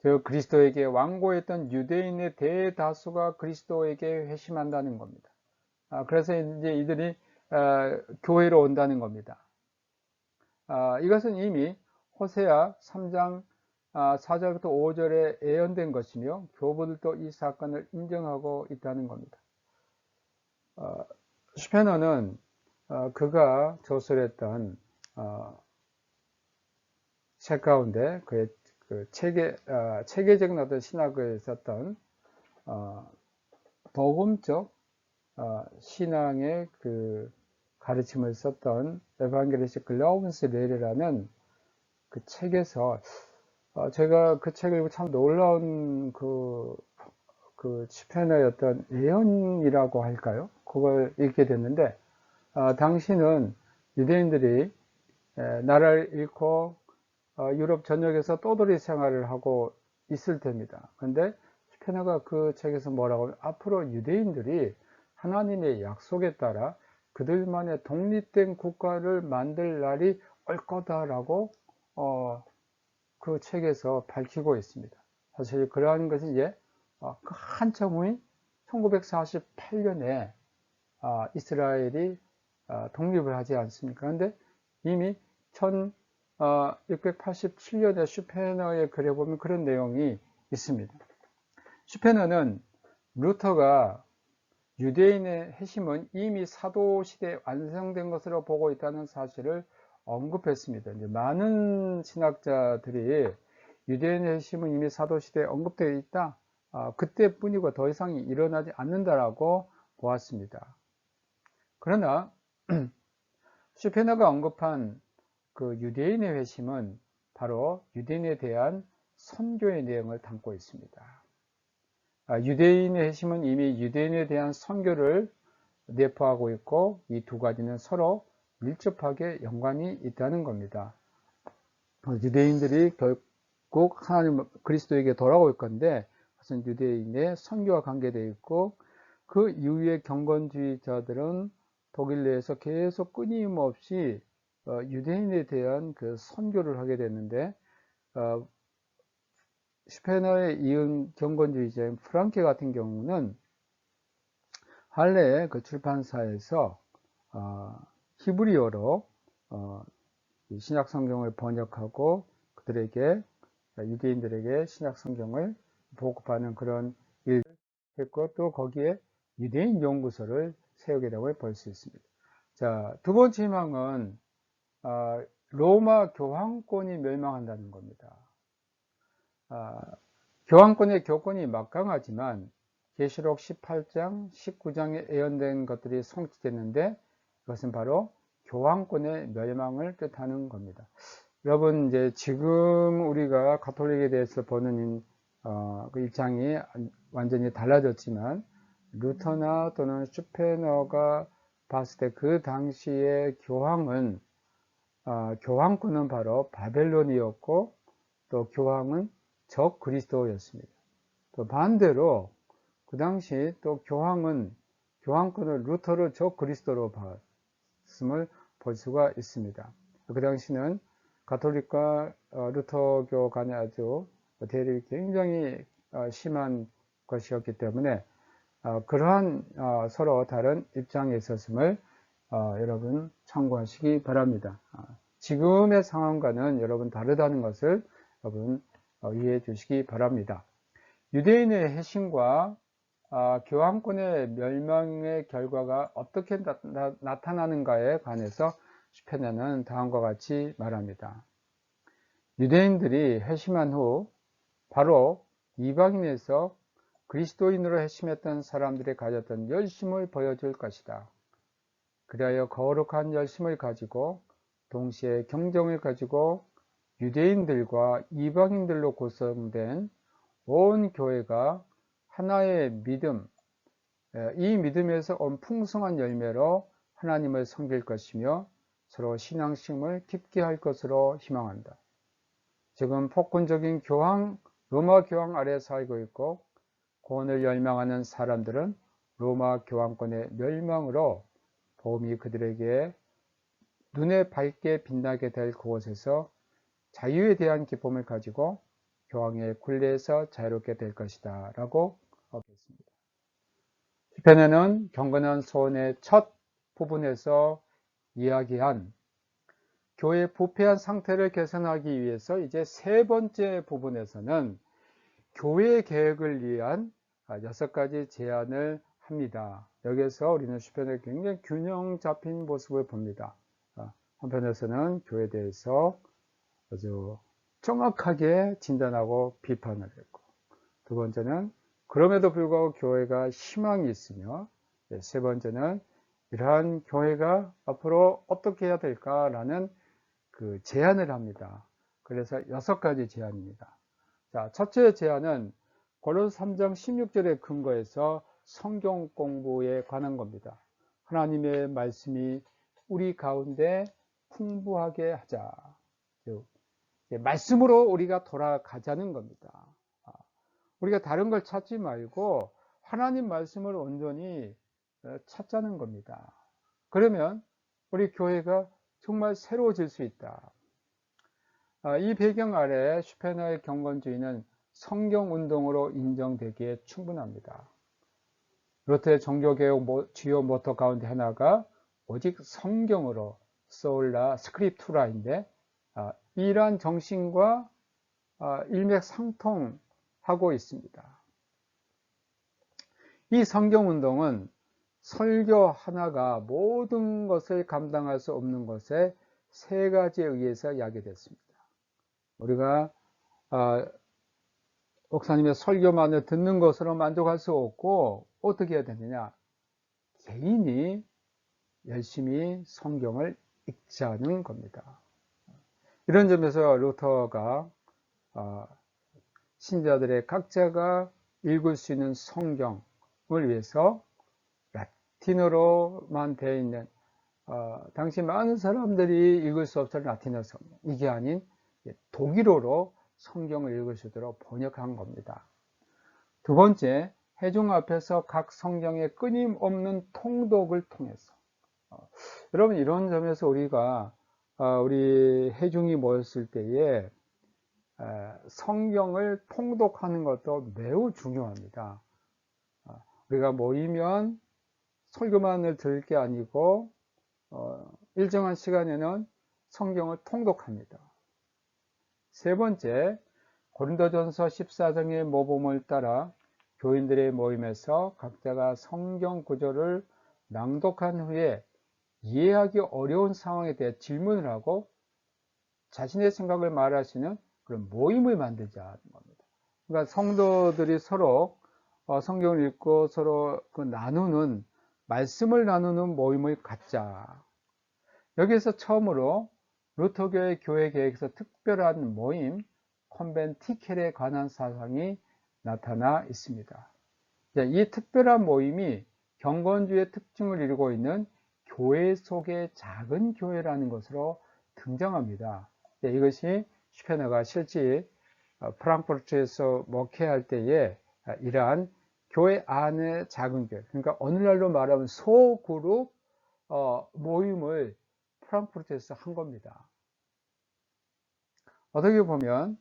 그 그리스도에게 완고했던 유대인의 대다수가 그리스도에게 회심한다는 겁니다. 그래서 이제 이들이 교회로 온다는 겁니다. 이것은 이미 호세아 3장 4절부터 5절에 예언된 것이며 교부들도 이 사건을 인정하고 있다는 겁니다. 슈페너는 그가 저술했던 책 가운데 그의 그 체계적 어떤 신학을 썼던 복음적 신앙의 그 가르침을 썼던 에반게리스 글라우븐스레르라는 그 책에서 제가 그 책을 읽고 참 놀라운 그 시편의 어떤 예언이라고 할까요? 그걸 읽게 됐는데, 당시는 유대인들이 나라를 잃고 유럽 전역에서 떠돌이 생활을 하고 있을 때입니다. 그런데 시편화가 그 책에서 뭐라고 하면, 앞으로 유대인들이 하나님의 약속에 따라 그들만의 독립된 국가를 만들 날이 올 거다라고 그 책에서 밝히고 있습니다. 사실 그러한 것이 이제 한참 후인 1948년에 이스라엘이 독립을 하지 않습니까? 그런데 이미 1687년에 슈페너의 글에 보면 그런 내용이 있습니다. 슈페너는 루터가 유대인의 회심은 이미 사도시대에 완성된 것으로 보고 있다는 사실을 언급했습니다. 이제 많은 신학자들이 유대인의 회심은 이미 사도시대에 언급되어 있다, 그때뿐이고 더 이상이 일어나지 않는다라고 보았습니다. 그러나 슈페너가 언급한 그 유대인의 회심은 바로 유대인에 대한 선교의 내용을 담고 있습니다. 유대인의 회심은 이미 유대인에 대한 선교를 내포하고 있고, 이 두 가지는 서로 밀접하게 연관이 있다는 겁니다. 유대인들이 결국 하나님 그리스도에게 돌아올 건데, 그것은 유대인의 선교와 관계되어 있고, 그 이후에 경건주의자들은 독일 내에서 계속 끊임없이 유대인에 대한 그 선교를 하게 됐는데, 슈페너에 이은 경건주의자인 프랑케 같은 경우는 할레 그 출판사에서 히브리어로 신약 성경을 번역하고 그들에게, 유대인들에게 신약 성경을 보급하는 그런 일을 했고, 또 거기에 유대인 연구소를 세우게 되고 볼 수 있습니다. 자, 두 번째 희망은 로마 교황권이 멸망한다는 겁니다. 교황권의 교권이 막강하지만 계시록 18장, 19장에 예언된 것들이 성취됐는데, 그것은 바로 교황권의 멸망을 뜻하는 겁니다. 여러분, 이제 지금 우리가 가톨릭에 대해서 보는 그 입장이 완전히 달라졌지만, 루터나 또는 슈페너가 봤을 때 그 당시의 교황은, 교황권은 바로 바벨론이었고, 또 교황은 적 그리스도였습니다. 또 반대로 그 당시 또 교황권을 루터를 적 그리스도로 봤음을 볼 수가 있습니다. 그 당시는 가톨릭과 루터교 간에 아주 대립이 굉장히 심한 것이었기 때문에 그러한 서로 다른 입장에 있었음을 여러분 참고하시기 바랍니다. 지금의 상황과는 여러분 다르다는 것을 여러분 이해해 주시기 바랍니다. 유대인의 해신과 교황권의 멸망의 결과가 어떻게 나타나는가에 관해서 슈페너는 다음과 같이 말합니다. 유대인들이 회심한 후 바로 이방인에서 그리스도인으로 회심했던 사람들이 가졌던 열심을 보여줄 것이다. 그리하여 거룩한 열심을 가지고 동시에 경정을 가지고 유대인들과 이방인들로 구성된 온 교회가 하나의 믿음, 이 믿음에서 온 풍성한 열매로 하나님을 섬길 것이며 서로 신앙심을 깊게 할 것으로 희망한다. 지금 폭군적인 로마 교황 아래 살고 있고 구원을 열망하는 사람들은 로마 교황권의 멸망으로 복음이 그들에게 눈에 밝게 빛나게 될 그곳에서 자유에 대한 기쁨을 가지고 교황의 굴레에서 자유롭게 될 것이다 라고 하겠습니다. 시편에는 경건한 소원의 첫 부분에서 이야기한 교회의 부패한 상태를 개선하기 위해서 이제 세 번째 부분에서는 교회 계획을 위한 6가지 제안을 합니다. 여기서 우리는 시편의 굉장히 균형 잡힌 모습을 봅니다. 한편에서는 교회에 대해서 아주 정확하게 진단하고 비판을 했고, 두 번째는 그럼에도 불구하고 교회가 희망이 있으며, 세 번째는 이러한 교회가 앞으로 어떻게 해야 될까라는 그 제안을 합니다. 그래서 6가지 제안입니다. 자, 첫째 제안은 고린도서 3장 16절에 근거해서 성경 공부에 관한 겁니다. 하나님의 말씀이 우리 가운데 풍부하게 하자. 말씀으로 우리가 돌아가자는 겁니다. 우리가 다른 걸 찾지 말고 하나님 말씀을 온전히 찾자는 겁니다. 그러면 우리 교회가 정말 새로워질 수 있다. 이 배경 아래 슈페너의 경건주의는 성경운동으로 인정되기에 충분합니다. 루터의 종교개혁 주요 모토 가운데 하나가 오직 성경으로 소울라 스크립투라인데, 이러한 정신과 일맥상통하고 있습니다. 이 성경운동은 설교 하나가 모든 것을 감당할 수 없는 것에 3가지에 의해서 야기됐습니다. 우리가 목사님의 설교만을 듣는 것으로 만족할 수 없고 어떻게 해야 되느냐? 개인이 열심히 성경을 읽자는 겁니다. 이런 점에서 루터가 신자들의 각자가 읽을 수 있는 성경을 위해서 라틴어로만 되어 있는 당시 많은 사람들이 읽을 수 없었던 라틴어 성경, 이게 아닌 독일어로 성경을 읽을 수 있도록 번역한 겁니다. 두 번째, 회중 앞에서 각 성경의 끊임없는 통독을 통해서, 여러분 이런 점에서 우리가 우리 회중이 모였을 때에 성경을 통독하는 것도 매우 중요합니다. 우리가 모이면 설교만을 들을 게 아니고 일정한 시간에는 성경을 통독합니다. 세 번째, 고린도전서 14장의 모범을 따라 교인들의 모임에서 각자가 성경 구절을 낭독한 후에 이해하기 어려운 상황에 대해 질문을 하고 자신의 생각을 말하시는 그런 모임을 만들자는 겁니다. 그러니까 성도들이 서로 성경을 읽고 서로 말씀을 나누는 모임을 갖자. 여기에서 처음으로 루터교의 교회 계획에서 특별한 모임, 컨벤티켈에 관한 사상이 나타나 있습니다. 이 특별한 모임이 경건주의 특징을 이루고 있는 교회 속의 작은 교회라는 것으로 등장합니다. 이것이 슈페너가 실제 프랑크푸르트에서 목회할 때에 이러한 교회 안의 작은 교회, 그러니까 오늘날로 말하면 소그룹 모임을 프랑크푸르트에서 한 겁니다. 어떻게 보면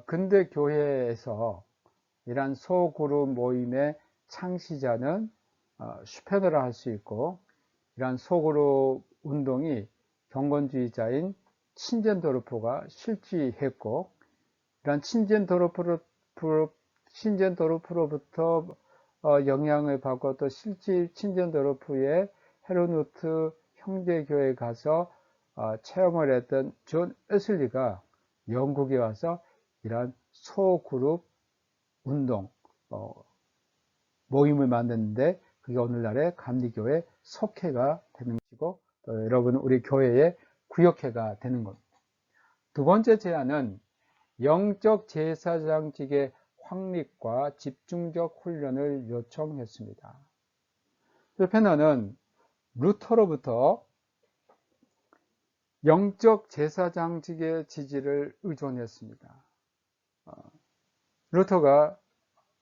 근대 교회에서 이러한 소그룹 모임의 창시자는 슈페너라 할 수 있고, 이러한 소그룹 운동이 경건주의자인 친젠도르프가 실시했고, 이러한 친젠도르프로부터 영향을 받고 또 실제 친젠도르프의 헤르누트 형제교회에 가서 체험을 했던 존 에슬리가 영국에 와서 이러한 소그룹 운동 모임을 만드는데, 그게 오늘날의 감리교회 속회가 되는 것이고, 또 여러분 우리 교회의 구역회가 되는 겁니다. 두 번째 제안은 영적 제사장직의 확립과 집중적 훈련을 요청했습니다. 슈페너는 루터로부터 영적 제사장직의 지지를 의존했습니다. 루터가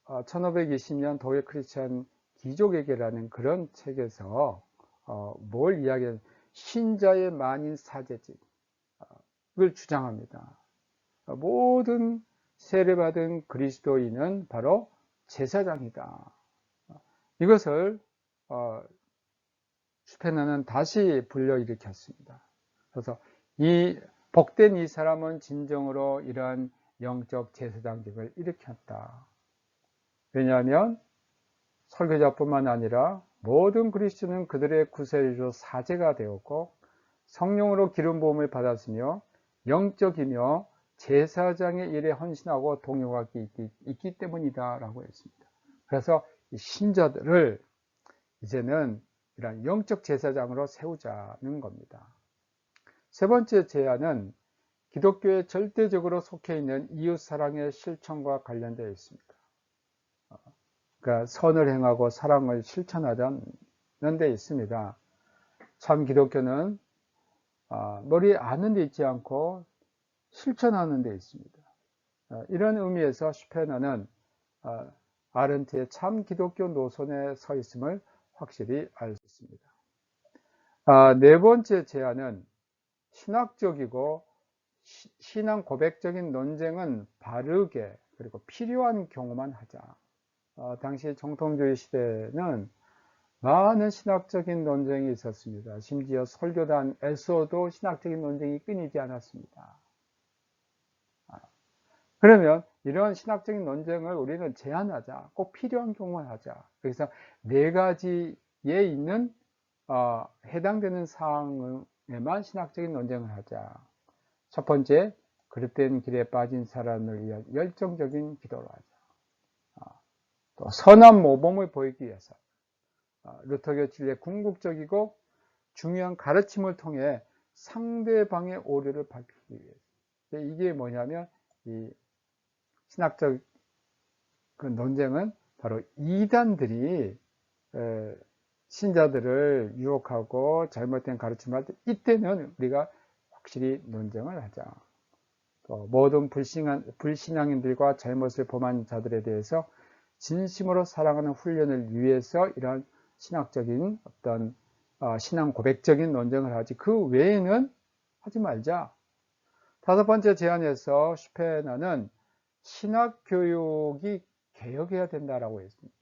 1520년 독일 크리스찬 기족에게라는 그런 책에서 뭘 이야기하는, 신자의 만인 사제직을 주장합니다. 모든 세례받은 그리스도인은 바로 제사장이다. 이것을 슈페너는 다시 불러일으켰습니다. 그래서 이 복된 이 사람은 진정으로 이러한 영적 제사장직을 일으켰다. 왜냐하면 설교자뿐만 아니라 모든 그리스도는 그들의 구세주로 사제가 되었고, 성령으로 기름 부음을 받았으며 영적이며 제사장의 일에 헌신하고 동역하기 있기 때문이다 라고 했습니다. 그래서 이 신자들을 이제는 이런 영적 제사장으로 세우자는 겁니다. 세 번째 제안은 기독교에 절대적으로 속해 있는 이웃사랑의 실천과 관련되어 있습니다. 그러니까 선을 행하고 사랑을 실천하자는 데 있습니다. 참 기독교는 머리에 아는 데 있지 않고 실천하는 데 있습니다. 이런 의미에서 슈페너는 아른트의 참 기독교 노선에 서 있음을 확실히 알 수 있습니다. 네 번째 제안은 신학적이고 신앙 고백적인 논쟁은 바르게 그리고 필요한 경우만 하자. 당시 정통주의 시대에는 많은 신학적인 논쟁이 있었습니다. 심지어 설교단에서도 신학적인 논쟁이 끊이지 않았습니다. 그러면 이런 신학적인 논쟁을 우리는 제한하자. 꼭 필요한 경우만 하자. 그래서 네 가지에 있는 해당되는 사항에만 신학적인 논쟁을 하자. 첫 번째, 그릇된 길에 빠진 사람을 위한 열정적인 기도를 하자. 또 선한 모범을 보이기 위해서 루터교 진리의 궁극적이고 중요한 가르침을 통해 상대방의 오류를 밝히기 위해서. 이게 뭐냐면 이 신학적 그 논쟁은 바로 이단들이 신자들을 유혹하고 잘못된 가르침을 할 때, 이때는 우리가 확실히 논쟁을 하자. 또 모든 불신앙인들과 잘못을 범한 자들에 대해서 진심으로 사랑하는 훈련을 위해서 이러한 신학적인 어떤 신앙 고백적인 논쟁을 하지, 그 외에는 하지 말자. 다섯 번째 제안에서 슈페너는 신학 교육이 개혁해야 된다라고 했습니다.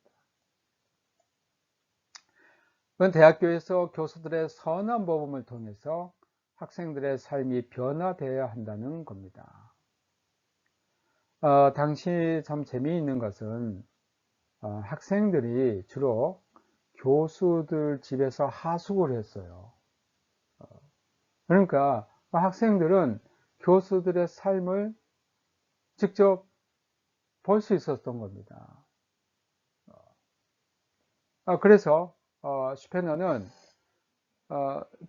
그건 대학교에서 교수들의 선한 모범을 통해서 학생들의 삶이 변화되어야 한다는 겁니다. 당시 참 재미있는 것은 학생들이 주로 교수들 집에서 하숙을 했어요. 그러니까 학생들은 교수들의 삶을 직접 볼 수 있었던 겁니다. 그래서 슈페너는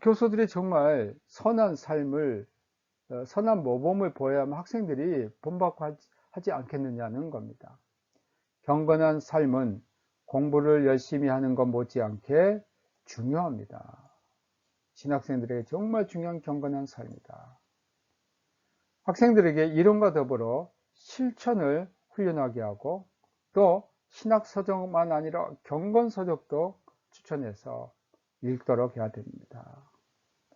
교수들이 정말 선한 삶을, 선한 모범을 보여야만 학생들이 본받하지 않겠느냐는 겁니다. 경건한 삶은 공부를 열심히 하는 것 못지않게 중요합니다. 신학생들에게 정말 중요한 경건한 삶이다. 학생들에게 이론과 더불어 실천을 훈련하게 하고 또 신학서적만 아니라 경건서적도 추천해서 읽도록 해야 됩니다.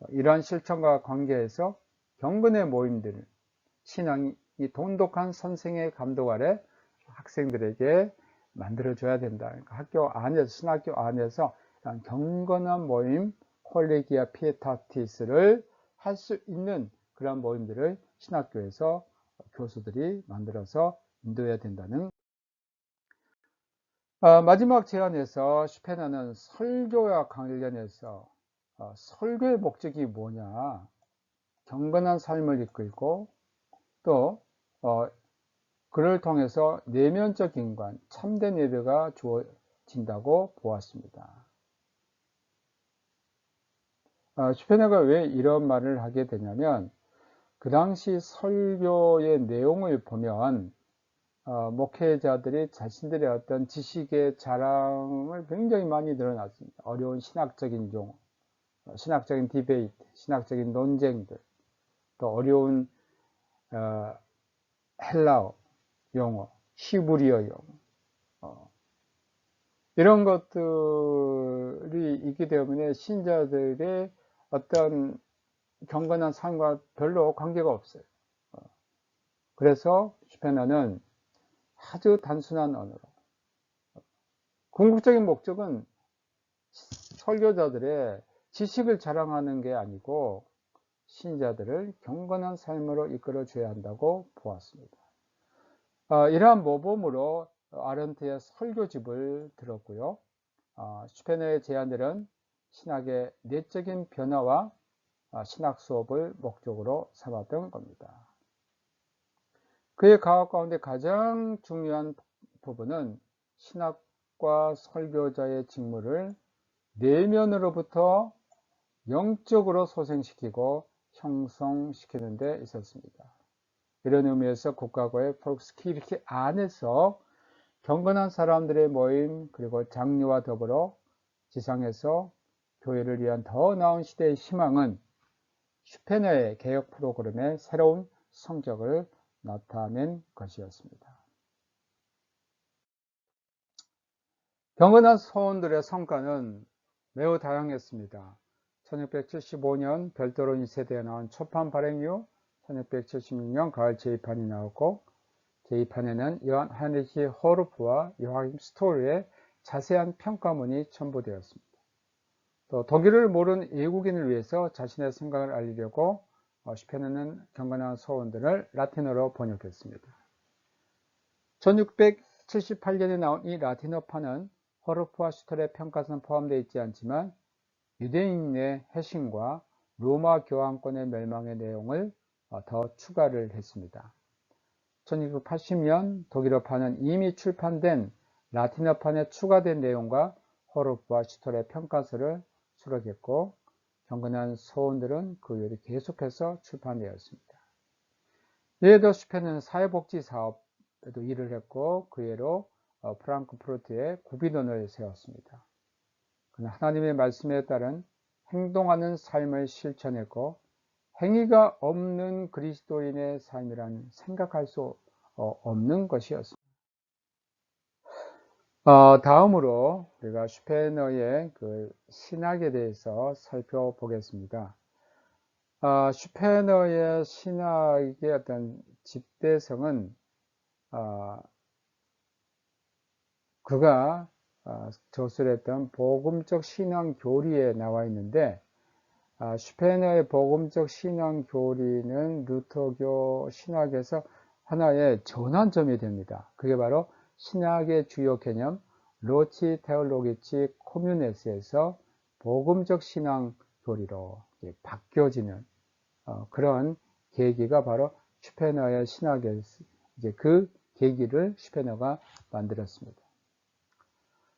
이러한 실천과 관계에서 경건의 모임들을 신앙이 돈독한 선생의 감독 아래 학생들에게 만들어줘야 된다. 그러니까 학교 안에서, 신학교 안에서 경건한 모임, 콜레기아 피에타티스를 할 수 있는 그런 모임들을 신학교에서 교수들이 만들어서 인도해야 된다는. 마지막 제안에서 슈페너는 설교와 관련해서 설교의 목적이 뭐냐, 경건한 삶을 이끌고 또 그를 통해서 내면적 인간, 참된 예배가 주어진다고 보았습니다. 슈페너가 왜 이런 말을 하게 되냐면 그 당시 설교의 내용을 보면 목회자들이 자신들의 어떤 지식의 자랑을 굉장히 많이 늘어났습니다. 어려운 신학적인 용어, 신학적인 디베이트, 신학적인 논쟁들, 또 어려운 헬라어 용어, 히브리어 용어, 이런 것들이 있기 때문에 신자들의 어떤 경건한 삶과 별로 관계가 없어요. 그래서 슈페너는 아주 단순한 언어로, 궁극적인 목적은 설교자들의 지식을 자랑하는 게 아니고 신자들을 경건한 삶으로 이끌어 줘야 한다고 보았습니다. 이러한 모범으로 아른트의 설교집을 들었고요. 슈페너의 제안들은 신학의 내적인 변화와 신학 수업을 목적으로 삼았던 겁니다. 그의 가옥 가운데 가장 중요한 부분은 신학과 설교자의 직무를 내면으로부터 영적으로 소생시키고 형성시키는 데 있었습니다. 이런 의미에서 국가고의 폴크스키르케 안에서 경건한 사람들의 모임, 그리고 장류와 더불어 지상에서 교회를 위한 더 나은 시대의 희망은 슈페너의 개혁 프로그램의 새로운 성격을 나타낸 것이었습니다. 경건한 서원들의 성과는 매우 다양했습니다. 1675년 별도로 2세대에 나온 초판 발행 이후 1676년 가을 제2판이 나왔고, 제2판에는 요한 하이리히 호르프와 요하임 스토르의 자세한 평가문이 첨부되었습니다. 또 독일을 모르는 외국인을 위해서 자신의 생각을 알리려고 슈페너는 경건한 서원들을 라틴어로 번역했습니다. 1678년에 나온 이 라틴어판은 호르프와 슈터의 평가서는 포함되어 있지 않지만 유대인의 해신과 로마 교황권의 멸망의 내용을 더 추가를 했습니다. 1980년 독일어판은 이미 출판된 라틴어판에 추가된 내용과 호르프와 슈터의 평가서를 수록했고, 경건한 서원들은 그 외에 계속해서 출판되었습니다. 이에 더 슈페너는 사회복지 사업에도 일을 했고, 그 외로 프랑크푸르트에 구비론을 세웠습니다. 그는 하나님의 말씀에 따른 행동하는 삶을 실천했고, 행위가 없는 그리스도인의 삶이란 생각할 수 없는 것이었습니다. 다음으로 우리가 슈페너의 그 신학에 대해서 살펴보겠습니다. 슈페너의 신학의 어떤 집대성은 그가 저술했던 복음적 신앙 교리에 나와 있는데, 슈페너의 복음적 신앙 교리는 루터교 신학에서 하나의 전환점이 됩니다. 그게 바로 신학의 주요 개념 로치 테올로기치 코뮤네스에서 복음적 신앙 교리로 바뀌어지는 그런 계기가 바로 슈페너의 신학의 그 계기를 슈페너가 만들었습니다.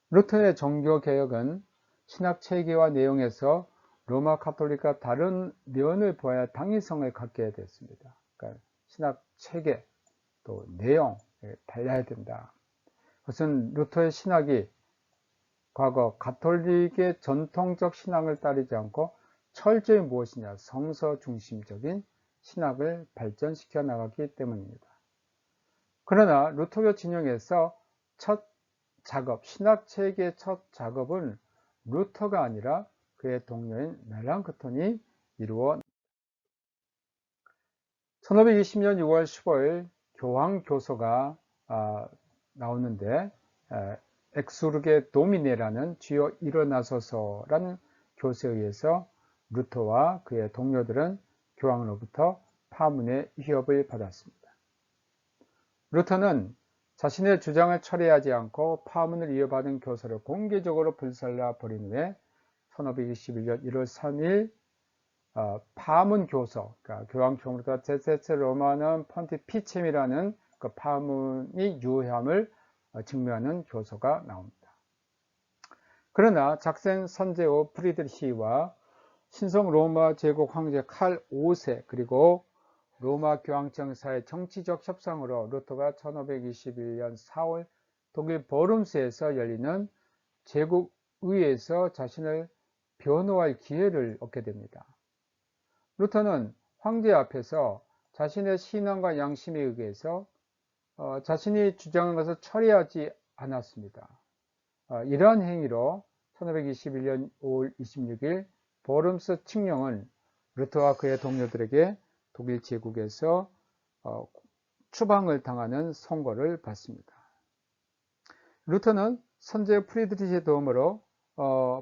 루터의 종교개혁은 신학 체계와 내용에서 로마 가톨릭과 다른 면을 보아야 당위성을 갖게 됐습니다. 그러니까 신학 체계 또 내용 달라야 된다. 그것은 루터의 신학이 과거 가톨릭의 전통적 신앙을 따르지 않고 철저히 무엇이냐 성서 중심적인 신학을 발전시켜 나갔기 때문입니다. 그러나 루터교 진영에서 첫 작업, 신학 체계의 첫 작업은 루터가 아니라 그의 동료인 멜랑크톤이 이루어 1520년 6월 15일 교황교서가 나오는데 엑수르게 도미네라는 주여 일어나소서라는 교서에 의해서 루터와 그의 동료들은 교황으로부터 파문의 위협을 받았습니다. 루터는 자신의 주장을 철회하지 않고 파문을 이어받은 교서를 공개적으로 불살라 버린 후에 1521년 1월 3일 파문 교서, 그러니까 교황청으로부터 제세체 로마는 펀티피쳔이라는 그 파문이 유효함을 증명하는 교서가 나옵니다. 그러나 작센 선제오 프리드리히와 신성 로마 제국 황제 칼 5세 그리고 로마 교황청사의 정치적 협상으로 루터가 1521년 4월 독일 버름스에서 열리는 제국의회에서 자신을 변호할 기회를 얻게 됩니다. 루터는 황제 앞에서 자신의 신앙과 양심에 의해서 자신이 주장한 것을 처리하지 않았습니다. 이러한 행위로 1521년 5월 26일 버름스 칙령은 루터와 그의 동료들에게 독일 제국에서 추방을 당하는 선고를 받습니다. 루터는 선제 프리드리히의 도움으로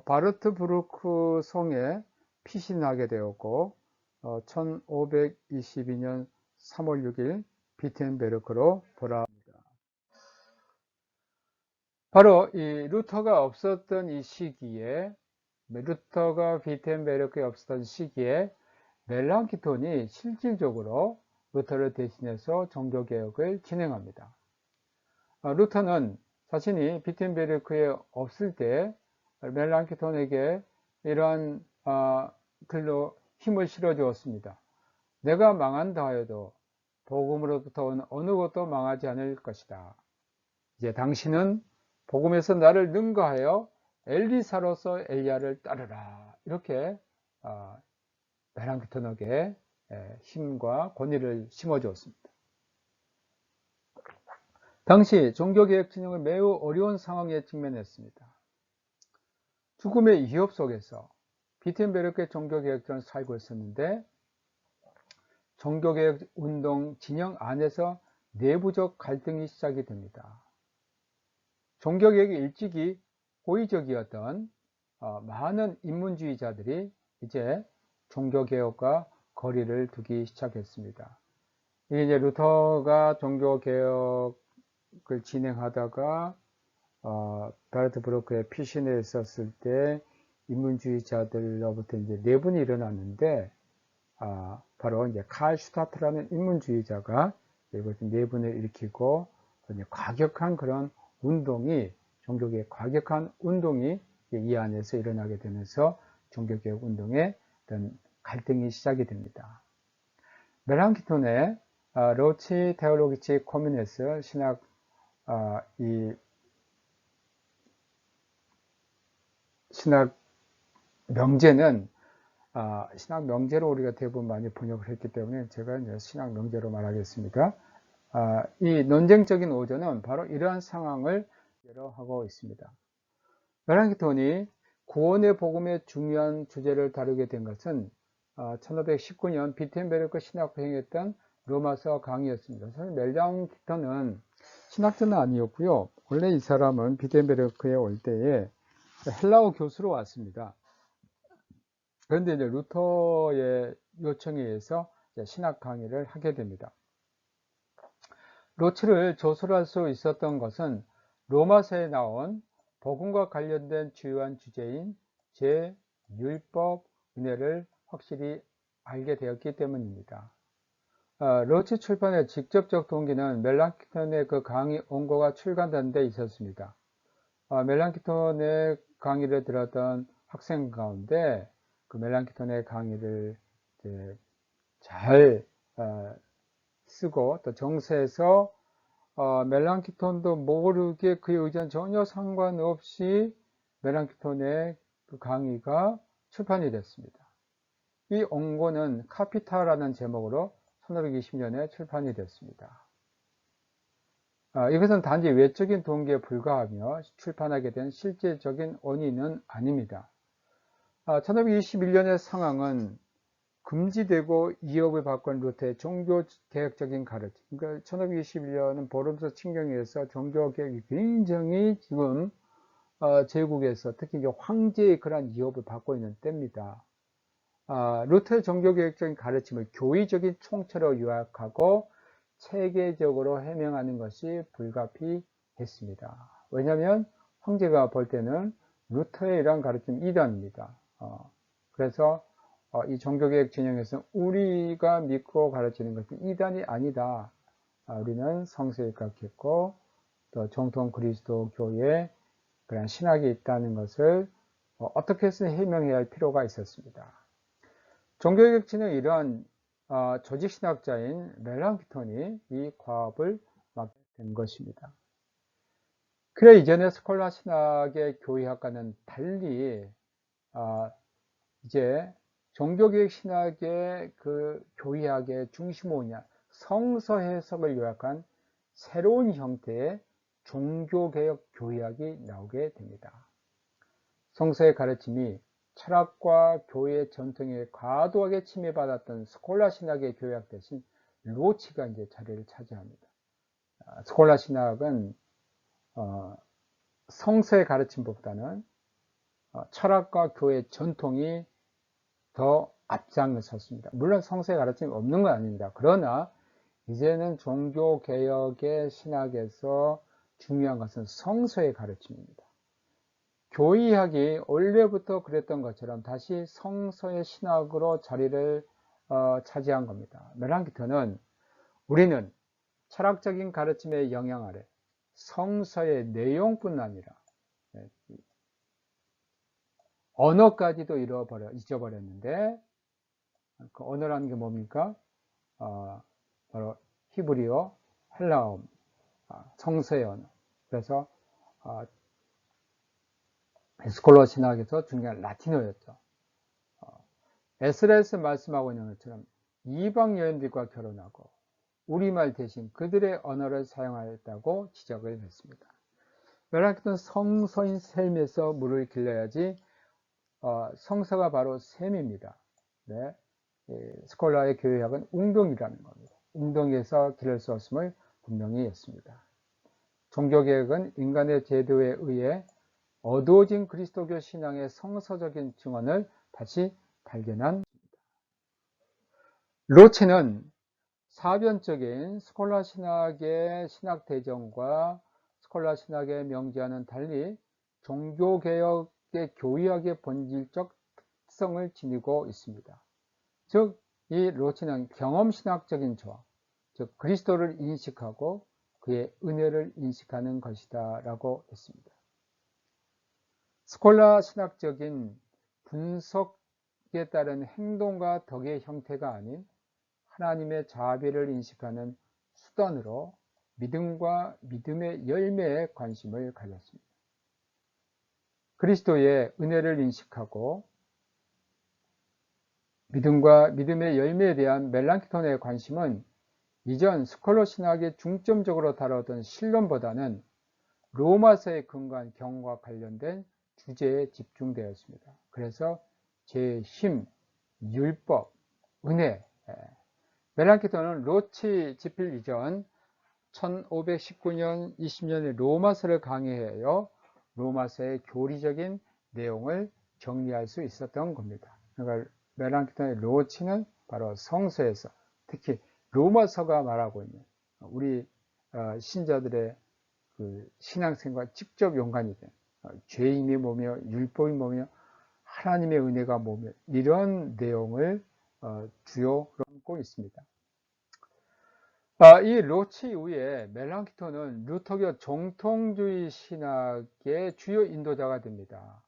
바르트부르크 성에 피신하게 되었고 1522년 3월 6일 비텐베르크로 돌아옵니다. 바로 이 루터가 없었던 이 시기에 루터가 비텐베르크에 없었던 시기에 멜랑키톤이 실질적으로 루터를 대신해서 종교개혁을 진행합니다. 루터는 자신이 비텐베르크에 없을 때 멜랑키톤에게 이러한 글로 힘을 실어 주었습니다. 내가 망한다 하여도 복음으로부터 온 어느 것도 망하지 않을 것이다. 이제 당신은 복음에서 나를 능가하여 엘리사로서 엘리야를 따르라. 이렇게 멜랑키톤에게 힘과 권위를 심어주었습니다. 당시 종교개혁 진영은 매우 어려운 상황에 직면했습니다. 죽음의 위협 속에서 비텐베르크의 종교개혁자는 살고 있었는데 종교개혁 운동 진영 안에서 내부적 갈등이 시작이 됩니다. 종교개혁이 일찍이 호의적이었던 많은 인문주의자들이 이제 종교개혁과 거리를 두기 시작했습니다. 이제 루터가 종교개혁을 진행하다가 바르트부르크에 피신해 있었을 때 인문주의자들로부터 이제 내분이 일어났는데 바로 이제 칼 슈타트라는 인문주의자가 이것을 내분을 일으키고 과격한 그런 운동이 종교개혁 과격한 운동이 이 안에서 일어나게 되면서 종교개혁 운동에 어떤 갈등이 시작이 됩니다. 멜랑키톤의 로치 테올로기치 코미네스 신학 신학 명제는 신학 명제로 우리가 대부분 많이 번역을 했기 때문에 제가 이제 신학 명제로 말하겠습니다. 이 논쟁적인 오전은 바로 이러한 상황을 예로하고 있습니다. 멜랑키톤이 구원의 복음의 중요한 주제를 다루게 된 것은 1519년 비텐베르크 신학회 행했던 로마서 강의였습니다. 사실 멜랑키톤은 신학자는 아니었고요. 원래 이 사람은 비텐베르크에 올 때에 헬라어 교수로 왔습니다. 그런데 이제 루터의 요청에 의해서 신학 강의를 하게 됩니다. 로치를 조술할 수 있었던 것은 로마서에 나온 복음과 관련된 주요한 주제인 죄, 율법, 은혜를 확실히 알게 되었기 때문입니다. 로치 출판의 직접적 동기는 멜랑키톤의 그 강의 원고가 출간된 데 있었습니다. 멜랑키톤의 강의를 들었던 학생 가운데 그 멜랑키톤의 강의를 잘 쓰고 또 정서에서 멜랑키톤도 모르게 그의 의지와는 전혀 상관없이 멜랑키톤의 그 강의가 출판이 됐습니다. 이 원고는 카피타라는 제목으로 1520년에 출판이 됐습니다. 이것은 단지 외적인 동기에 불과하며 출판하게 된 실제적인 원인은 아닙니다. 1521년의 상황은 금지되고 이업을 바꾼 루터의 종교개혁적인 가르침. 그러니까 1521년은 보름서 친경에서 종교개혁이 굉장히 지금 제국에서 특히 황제의 그러한 이업을 받고 있는 때입니다. 루터의 종교개혁적인 가르침을 교의적인 총체로 요약하고 체계적으로 해명하는 것이 불가피했습니다. 왜냐하면 황제가 볼 때는 루터의 이러한 가르침 이단입니다. 그래서 이 종교개혁 진영에서 우리가 믿고 가르치는 것은 이단이 아니다. 우리는 성서에 입각했고 또 정통 그리스도 교회에 그런 신학이 있다는 것을 어떻게 해서든 해명해야 할 필요가 있었습니다. 종교개혁 진영의 이러한 조직신학자인 멜랑키톤이 이 과업을 맡게 된 것입니다. 그래 이전의 스콜라 신학의 교회학과는 달리 이제 종교개혁 신학의 그 교회학의 중심은 뭐냐? 성서 해석을 요약한 새로운 형태의 종교개혁 교회학이 나오게 됩니다. 성서의 가르침이 철학과 교회의 전통에 과도하게 침해받았던 스콜라 신학의 교회학 대신 로치가 이제 자리를 차지합니다. 스콜라 신학은 성서의 가르침보다는 철학과 교회의 전통이 더 앞장을 섰습니다. 물론 성서의 가르침이 없는 건 아닙니다. 그러나 이제는 종교개혁의 신학에서 중요한 것은 성서의 가르침입니다. 교의학이 원래부터 그랬던 것처럼 다시 성서의 신학으로 자리를 차지한 겁니다. 멜랑키톤은 우리는 철학적인 가르침의 영향 아래 성서의 내용뿐 아니라 언어까지도 잊어버렸는데 그 언어라는 게 뭡니까? 바로 히브리어, 헬라어, 성서의 언어. 그래서 스콜라 신학에서 중요한 라틴어였죠. 에스라에서 말씀하고 있는 것처럼 이방 여인들과 결혼하고 우리말 대신 그들의 언어를 사용하였다고 지적을 했습니다. 멜랑키톤은 성서인 셈에서 물을 길러야지 성서가 바로 셈입니다. 네. 스콜라의 교회학은 웅덩이라는 겁니다. 웅덩이에서 기를 수 없음을 분명히 했습니다. 종교개혁은 인간의 제도에 의해 어두워진 그리스도교 신앙의 성서적인 증언을 다시 발견한 로체는 사변적인 스콜라 신학의 신학 대정과 스콜라 신학의 명제와는 달리 종교개혁의 교의학의 본질적 특성을 지니고 있습니다. 즉, 이 로체는 경험신학적인 조합, 즉 그리스도를 인식하고 그의 은혜를 인식하는 것이다 라고 했습니다. 스콜라 신학적인 분석에 따른 행동과 덕의 형태가 아닌 하나님의 자비를 인식하는 수단으로 믿음과 믿음의 열매에 관심을 가졌습니다. 그리스도의 은혜를 인식하고 믿음과 믿음의 열매에 대한 멜랑키톤의 관심은 이전 스콜라 신학이 중점적으로 다루었던 신론보다는 로마서에 근거한 경과 관련된 주제에 집중되었습니다. 그래서 제 힘, 율법, 은혜. 멜랑키톤은 로치 집필 이전 1519년 20년에 로마서를 강의하여 로마서의 교리적인 내용을 정리할 수 있었던 겁니다. 그러니까 멜랑키톤의 로치는 바로 성서에서 특히 로마서가 말하고 있는 우리 신자들의 그 신앙생활 직접 연관이 된 죄임이 뭐며 율법이 뭐며 하나님의 은혜가 뭐며 이런 내용을 주요 담고 있습니다. 이 로치 이후에 멜랑키톤은 루터교 정통주의 신학의 주요 인도자가 됩니다.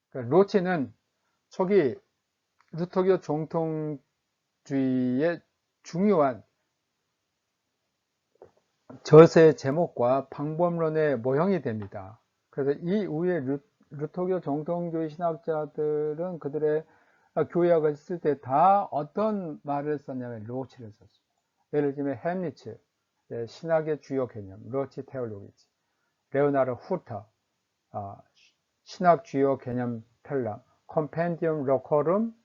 그러니까 로치는 초기 루터교 정통주의의 중요한 저서의 제목과 방법론의 모형이 됩니다. 그래서 이 이후에 루터교 정통주의 신학자들은 그들의 교약을 쓸 때 다 어떤 말을 썼냐면 로치를 썼습니다. 예를 들면 햄리츠, 신학의 주요 개념, 로치 테올로기지, 레오나르 후터, 신학 주요 개념 편람, 컴펜디움 로커룸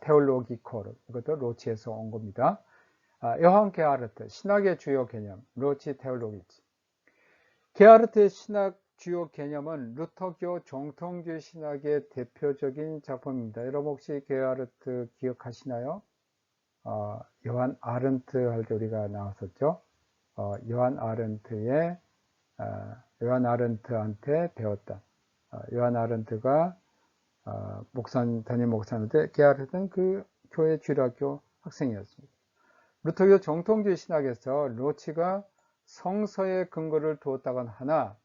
테올로기코름, 이것도 로치에서 온 겁니다. 요한 게하르트, 신학의 주요 개념, 로치 테올로기지. 게하르트의 신학 주요 개념은 루터교 정통주의 신학의 대표적인 작품입니다. 여러분 혹시 게하르트 기억하시나요? 요한 아른트 할 때 우리가 나왔었죠. 요한 아른트한테 배웠다. 요한 아른트가 담임 목사인데 게하르트는 그 교회 주일학교 학생이었습니다. 루터교 정통주의 신학에서 로치가 성서의 근거를 두었다곤 하나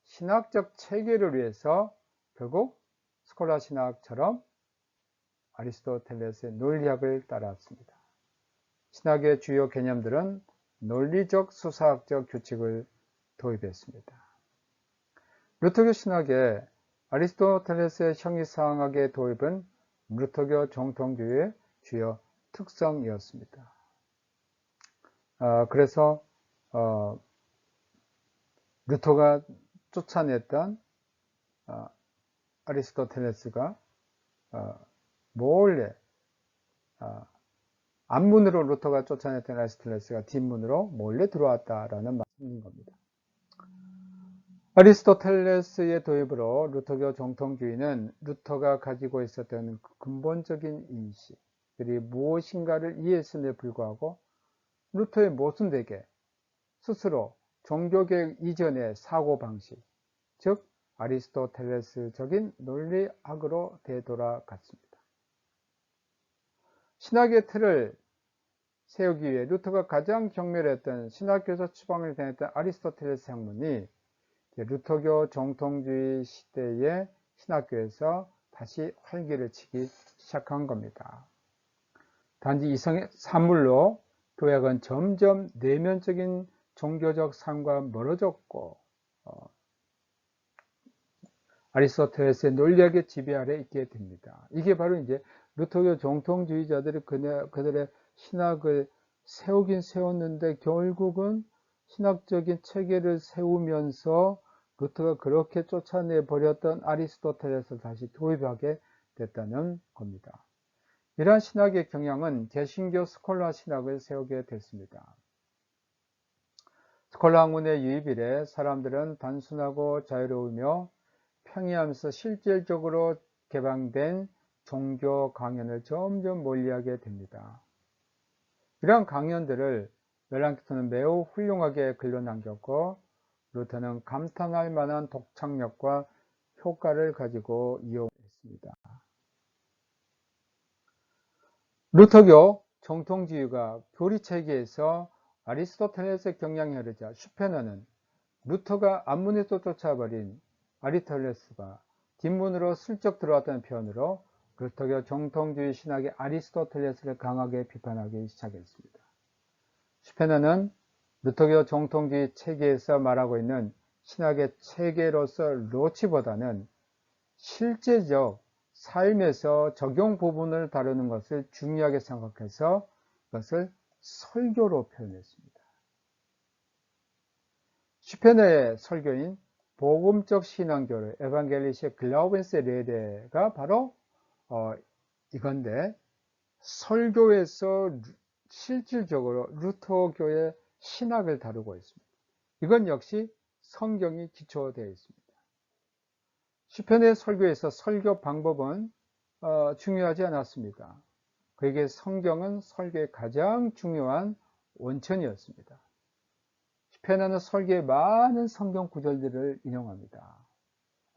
신학적 체계를 위해서 결국 스콜라 신학처럼 아리스토텔레스의 논리학을 따라왔습니다. 신학의 주요 개념들은 논리적 수사학적 규칙을 도입했습니다. 루터교 신학의 아리스토텔레스의 형이상학의 도입은 루터교 정통주의의 주요 특성이었습니다. 그래서 루터가 쫓아냈던 아리스토텔레스가 몰래 앞문으로 루터가 쫓아냈던 아리스토텔레스가 뒷문으로 몰래 들어왔다라는 말씀인 겁니다. 아리스토텔레스의 도입으로 루터교 정통주의는 루터가 가지고 있었던 근본적인 인식, 그리 무엇인가를 이해했음에 불구하고 루터의 모순되게 스스로 종교개혁 이전의 사고방식, 즉 아리스토텔레스적인 논리학으로 되돌아갔습니다. 신학의 틀을 세우기 위해 루터가 가장 경멸했던 신학교에서 추방을 당했던 아리스토텔레스 학문이 루터교 정통주의 시대의 신학교에서 다시 활기를 치기 시작한 겁니다. 단지 이성의 산물로 교약은 점점 내면적인 종교적 삶과 멀어졌고 아리스토텔레스의 논리학의 지배 아래 있게 됩니다. 이게 바로 이제 루터교 정통주의자들이 그들의 신학을 세우긴 세웠는데 결국은 신학적인 체계를 세우면서 루터가 그렇게 쫓아내 버렸던 아리스토텔레스를 다시 도입하게 됐다는 겁니다. 이러한 신학의 경향은 개신교 스콜라 신학을 세우게 됐습니다. 스콜라 학문의 유입 이래 사람들은 단순하고 자유로우며 평이하면서 실질적으로 개방된 종교 강연을 점점 멀리하게 됩니다. 이러한 강연들을 멜랑키토는 매우 훌륭하게 글로 남겼고 루터는 감탄할 만한 독창력과 효과를 가지고 이용했습니다. 루터교 정통주의가 교리체계에서 아리스토텔레스의 경향이 흐르자 슈페너는 루터가 앞문에서 쫓아버린 아리스토텔레스가 뒷문으로 슬쩍 들어왔다는 표현으로 루터교 정통주의 신학의 아리스토텔레스를 강하게 비판하기 시작했습니다. 슈페너는 루터교 정통주의 체계에서 말하고 있는 신학의 체계로서 로치보다는 실제적 삶에서 적용 부분을 다루는 것을 중요하게 생각해서 그것을 설교로 표현했습니다. 슈페너의 설교인 복음적 신앙교를 에반겔리시의 글라우벤스 레데가 바로 이건데 설교에서 실질적으로 루터교의 신학을 다루고 있습니다. 이건 역시 성경이 기초되어 있습니다. 슈페너의 설교에서 설교 방법은 중요하지 않았습니다. 그에게 성경은 설교의 가장 중요한 원천이었습니다. 슈페너는 설교의 많은 성경 구절들을 인용합니다.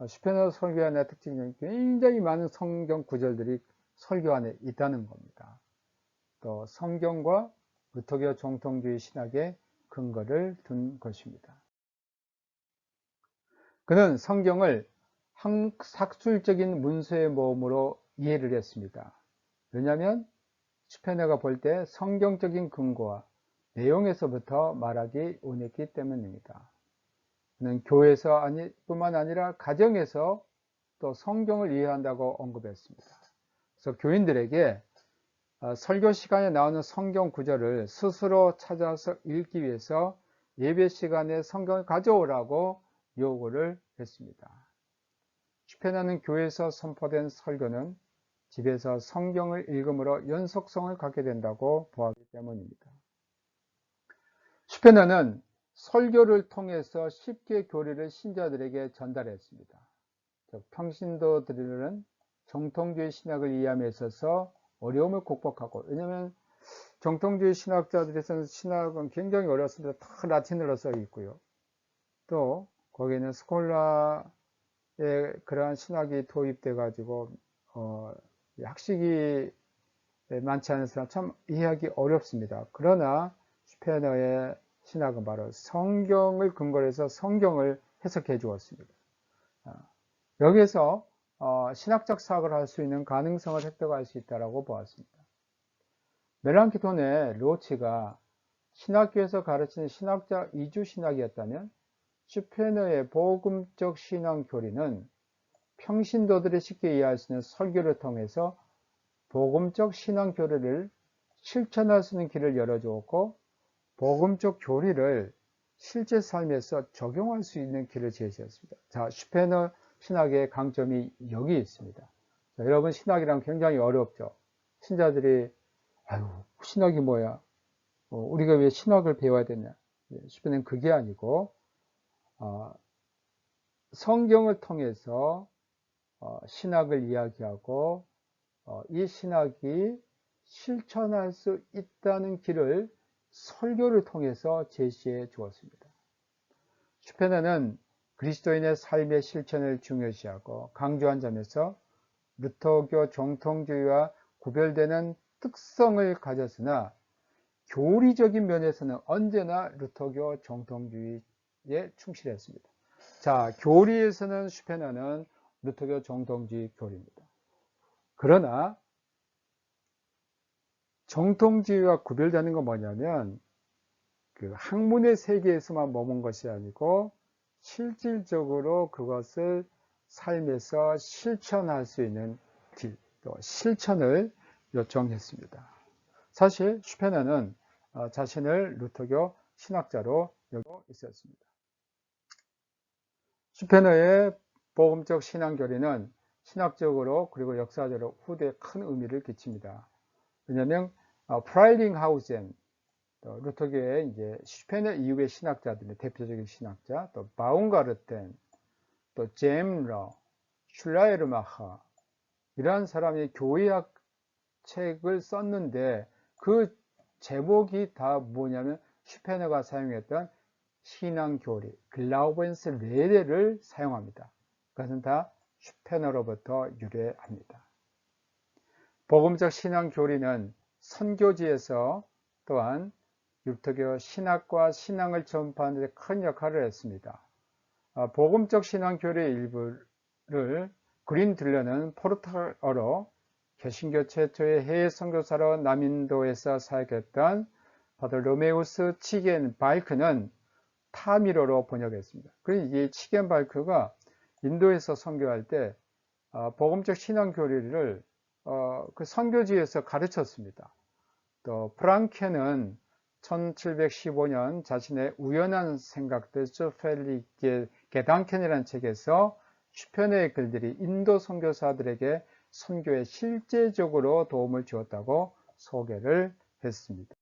슈페너 설교 안의 특징은 굉장히 많은 성경 구절들이 설교 안에 있다는 겁니다. 또 성경과 루터교 정통주의 신학의 근거를 둔 것입니다. 그는 성경을 학술적인 문서의 모음으로 이해를 했습니다. 왜냐하면 슈페너가 볼 때 성경적인 근거와 내용에서부터 말하기 원했기 때문입니다. 그는 교회에서 뿐만 아니라 가정에서 또 성경을 이해한다고 언급했습니다. 그래서 교인들에게 설교 시간에 나오는 성경 구절을 스스로 찾아서 읽기 위해서 예배 시간에 성경을 가져오라고 요구를 했습니다. 슈페너는 교회에서 선포된 설교는 집에서 성경을 읽음으로 연속성을 갖게 된다고 보았기 때문입니다. 슈페너는 설교를 통해서 쉽게 교리를 신자들에게 전달했습니다. 평신도들은 정통주의 신학을 이해함에 있어서 어려움을 극복하고, 왜냐하면 정통주의 신학자들에서는 신학은 굉장히 어렵습니다. 다 라틴어로 써 있고요. 또 거기에는 스콜라의 그러한 신학이 도입돼 가지고 학식이 많지 않은 사람 참 이해하기 어렵습니다. 그러나 슈페너의 신학은 바로 성경을 근거로 해서 성경을 해석해 주었습니다. 여기에서 신학적 사학을 할 수 있는 가능성을 획득할 수 있다고 보았습니다. 멜랑키톤의 로치가 신학교에서 가르치는 신학자 이주 신학이었다면 슈페너의 복음적 신앙 교리는 평신도들이 쉽게 이해할 수 있는 설교를 통해서 복음적 신앙 교리를 실천할 수 있는 길을 열어주었고, 복음적 교리를 실제 삶에서 적용할 수 있는 길을 제시했습니다. 자, 슈페너 신학의 강점이 여기 있습니다. 자, 여러분, 신학이란 굉장히 어렵죠. 신자들이 아유, 신학이 뭐야? 우리가 왜 신학을 배워야 되냐? 슈페너는 그게 아니고 성경을 통해서 신학을 이야기하고 이 신학이 실천할 수 있다는 길을 설교를 통해서 제시해 주었습니다. 슈페너는 그리스도인의 삶의 실천을 중요시하고 강조한 점에서 루터교 정통주의와 구별되는 특성을 가졌으나 교리적인 면에서는 언제나 루터교 정통주의에 충실했습니다. 자, 교리에서는 슈페너는 루터교 정통주의 교리입니다. 그러나 정통주의와 구별되는 건 뭐냐면 그 학문의 세계에서만 머문 것이 아니고 실질적으로 그것을 삶에서 실천할 수 있는 길, 또 실천을 요청했습니다. 사실 슈페너는 자신을 루터교 신학자로 여기고 있었습니다. 슈페너의 복음적 신앙 교리는 신학적으로 그리고 역사적으로 후대에 큰 의미를 끼칩니다. 왜냐하면 프라이링하우젠, 루터교의 이제 슈페너 이후의 신학자들의 대표적인 신학자, 또 바움가르텐, 또 제임러, 슐라에르마하, 이러한 사람이 교회학 책을 썼는데 그 제목이 다 뭐냐면 슈페너가 사용했던 신앙교리, 글라우벤스 레레를 사용합니다. 그것은 다 슈페너로부터 유래합니다. 복음적 신앙교리는 선교지에서 또한 루터교 신학과 신앙을 전파하는 데 큰 역할을 했습니다. 복음적 신앙교리의 일부를 그린들러는 포르투갈어로 개신교 최초의 해외 선교사로 남인도에서 사역했던 바돌로메우스 치겐발크는 타미로로 번역했습니다. 그리고 이 치겐발크가 인도에서 선교할 때 복음적 신앙교리를 그 선교지에서 가르쳤습니다. 또 프랑케는 1715년 자신의 우연한 생각들 슈펠리게 게단켄이라는 책에서 슈페너의 글들이 인도 선교사들에게 선교에 실제적으로 도움을 주었다고 소개를 했습니다.